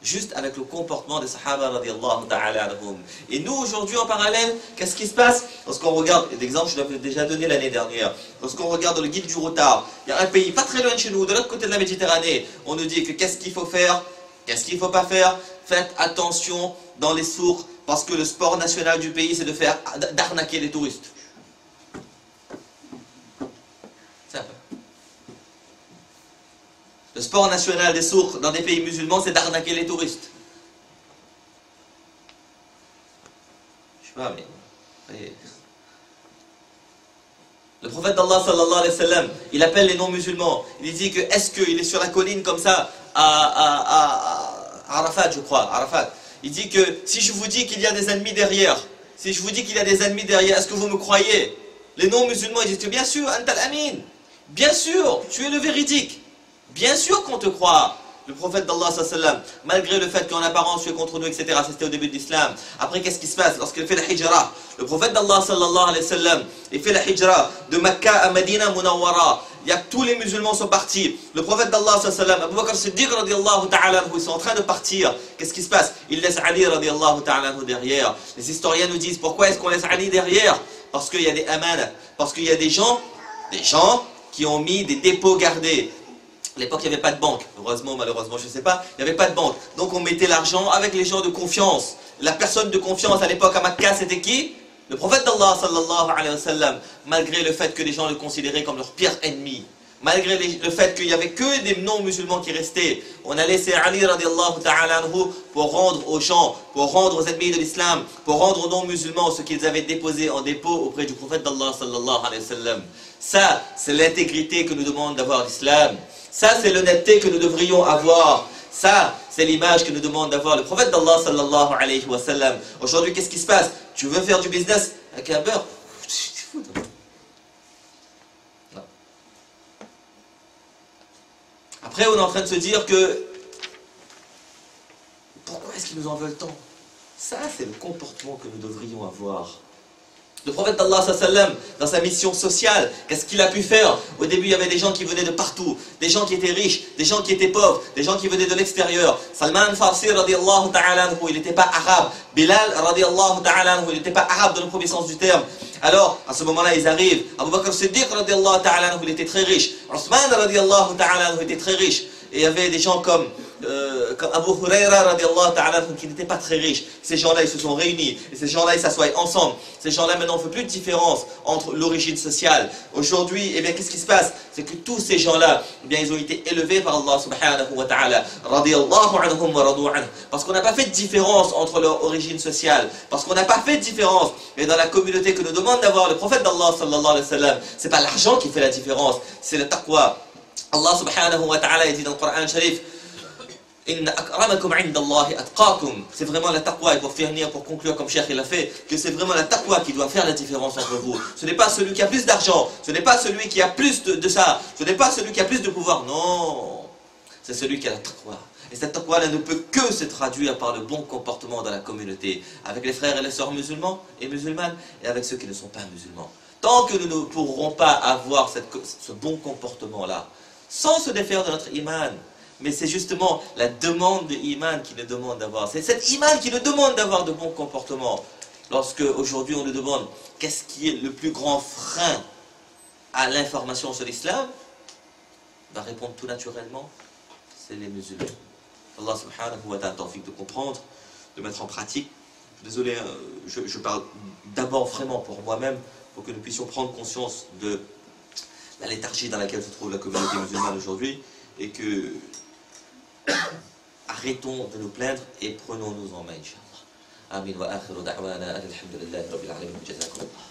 [SPEAKER 1] juste avec le comportement des Sahaba radiallahu ta'ala anhum. Et nous, aujourd'hui, en parallèle, qu'est-ce qui se passe? Lorsqu'on regarde, l'exemple, je l'avais déjà donné l'année dernière, lorsqu'on regarde le guide du retard, il y a un pays pas très loin de chez nous, de l'autre côté de la Méditerranée, on nous dit que qu'est-ce qu'il faut faire, qu'est-ce qu'il ne faut pas faire? Faites attention dans les souks, parce que le sport national du pays, c'est d'arnaquer les touristes. Le sport sport national des sourds dans des pays musulmans, c'est d'arnaquer les touristes. Je sais pas, mais... voyez. Le prophète d'Allah sallallahu alayhi wa sallam, il appelle les non-musulmans. Il dit que est-ce qu'il est sur la colline comme ça à Arafat, je crois, Arafat. Il dit que si je vous dis qu'il y a des ennemis derrière, si je vous dis qu'il y a des ennemis derrière, est-ce que vous me croyez? Les non-musulmans, ils disent que bien sûr, Antal Amin, bien sûr, tu es le véridique, bien sûr qu'on te croit. Le prophète d'Allah sallallahu alayhi wa sallam, malgré le fait qu'en apparence tu es contre nous, etc., c'était au début de l'islam. Après, qu'est-ce qui se passe lorsqu'il fait la hijra? Le prophète d'Allah sallallahu alayhi wa sallam, il fait la hijra de Mecca à Medina Munawwara. Il y a tous les musulmans sont partis. Le prophète d'Allah sallallahu alayhi wa sallam, Abu Bakr Siddiq radiallahu ta'ala anhu, ils sont en train de partir. Qu'est-ce qui se passe? Il laisse Ali radiallahu ta'ala anhu derrière. Les historiens nous disent pourquoi est-ce qu'on laisse Ali derrière? Parce qu'il y a des amana, parce qu'il y a des gens qui ont mis des dépôts gardés. À l'époque, il n'y avait pas de banque. Heureusement, malheureusement, je ne sais pas. Il n'y avait pas de banque. Donc, on mettait l'argent avec les gens de confiance. La personne de confiance à l'époque à Mecca, c'était qui? Le prophète d'Allah, sallallahu alayhi wa sallam. Malgré le fait que les gens le considéraient comme leur pire ennemi. Malgré le fait qu'il n'y avait que des non-musulmans qui restaient. On a laissé Ali radiallahu ta'ala anhu pour rendre aux gens, pour rendre aux ennemis de l'islam, pour rendre aux non-musulmans ce qu'ils avaient déposé en dépôt auprès du prophète d'Allah, sallallahu alayhi wa sallam. Ça, c'est l'intégrité que nous demande d'avoir l'islam. Ça, c'est l'honnêteté que nous devrions avoir. Ça, c'est l'image que nous demande d'avoir le prophète d'Allah sallallahu alayhi wa sallam. Aujourd'hui, qu'est-ce qui se passe? Tu veux faire du business avec un beurre? Non. Après, on est en train de se dire que pourquoi est-ce qu'ils nous en veulent tant? Ça, c'est le comportement que nous devrions avoir. Le prophète d'Allah sallam, dans sa mission sociale, qu'est-ce qu'il a pu faire? Au début, il y avait des gens qui venaient de partout, des gens qui étaient riches, des gens qui étaient pauvres, des gens qui venaient de l'extérieur. Salman Farsi radiallahu ta'ala anhu, il n'était pas arabe. Bilal radiallahu ta'ala anhu, il n'était pas arabe dans le premier sens du terme. Alors, à ce moment-là, ils arrivent. Abu Bakr Siddiq radiallahu ta'ala anhu, il était très riche. Osman radiallahu ta'ala anhu, il était très riche. Et il y avait des gens comme Abu Huraira radiallahu ta'ala qui n'étaient pas très riches. Ces gens-là, ils se sont réunis. Et ces gens-là, ils s'assoient ensemble. Ces gens-là, maintenant, on ne fait plus de différence entre l'origine sociale. Aujourd'hui, eh bien, qu'est-ce qui se passe? C'est que tous ces gens-là, eh bien, ils ont été élevés par Allah subhanahu wa ta'ala. Radiallahu anhum wa radu anhu. Parce qu'on n'a pas fait de différence entre leur origine sociale. Parce qu'on n'a pas fait de différence. Mais dans la communauté que nous demande d'avoir le prophète d'Allah sallallahu alayhi wa sallam, c'est pas l'argent qui fait la différence, c'est le taqwa. Allah subhanahu wa ta'ala dit dans le Coran Sharif, Inna akramakum inda Allahi atqakum. C'est vraiment la taqwa, et pour finir, pour conclure comme Cheikh il a fait, que c'est vraiment la taqwa qui doit faire la différence entre vous. Ce n'est pas celui qui a plus d'argent, ce n'est pas celui qui a plus de ça, ce n'est pas celui qui a plus de pouvoir, non. C'est celui qui a la taqwa. Et cette taqwa ne peut que se traduire par le bon comportement dans la communauté, avec les frères et les sœurs musulmans et musulmanes, et avec ceux qui ne sont pas musulmans. Tant que nous ne pourrons pas avoir ce bon comportement-là, sans se défaire de notre iman, mais c'est justement la demande de iman qui nous demande d'avoir. C'est cet iman qui nous demande d'avoir de bons comportements. Lorsque aujourd'hui on nous demande qu'est-ce qui est le plus grand frein à l'information sur l'islam, on va répondre tout naturellement, c'est les musulmans. Allah subhanahu wa ta'ala tawfiq de comprendre, de mettre en pratique. Désolé, je parle d'abord vraiment pour moi-même, pour que nous puissions prendre conscience de la léthargie dans laquelle se trouve la communauté musulmane aujourd'hui, et que arrêtons de nous plaindre et prenons-nous en main, Inch'Allah. Amin wa akhiru da'wana alhamdulillahi rabbil alamin. Jazakumullah.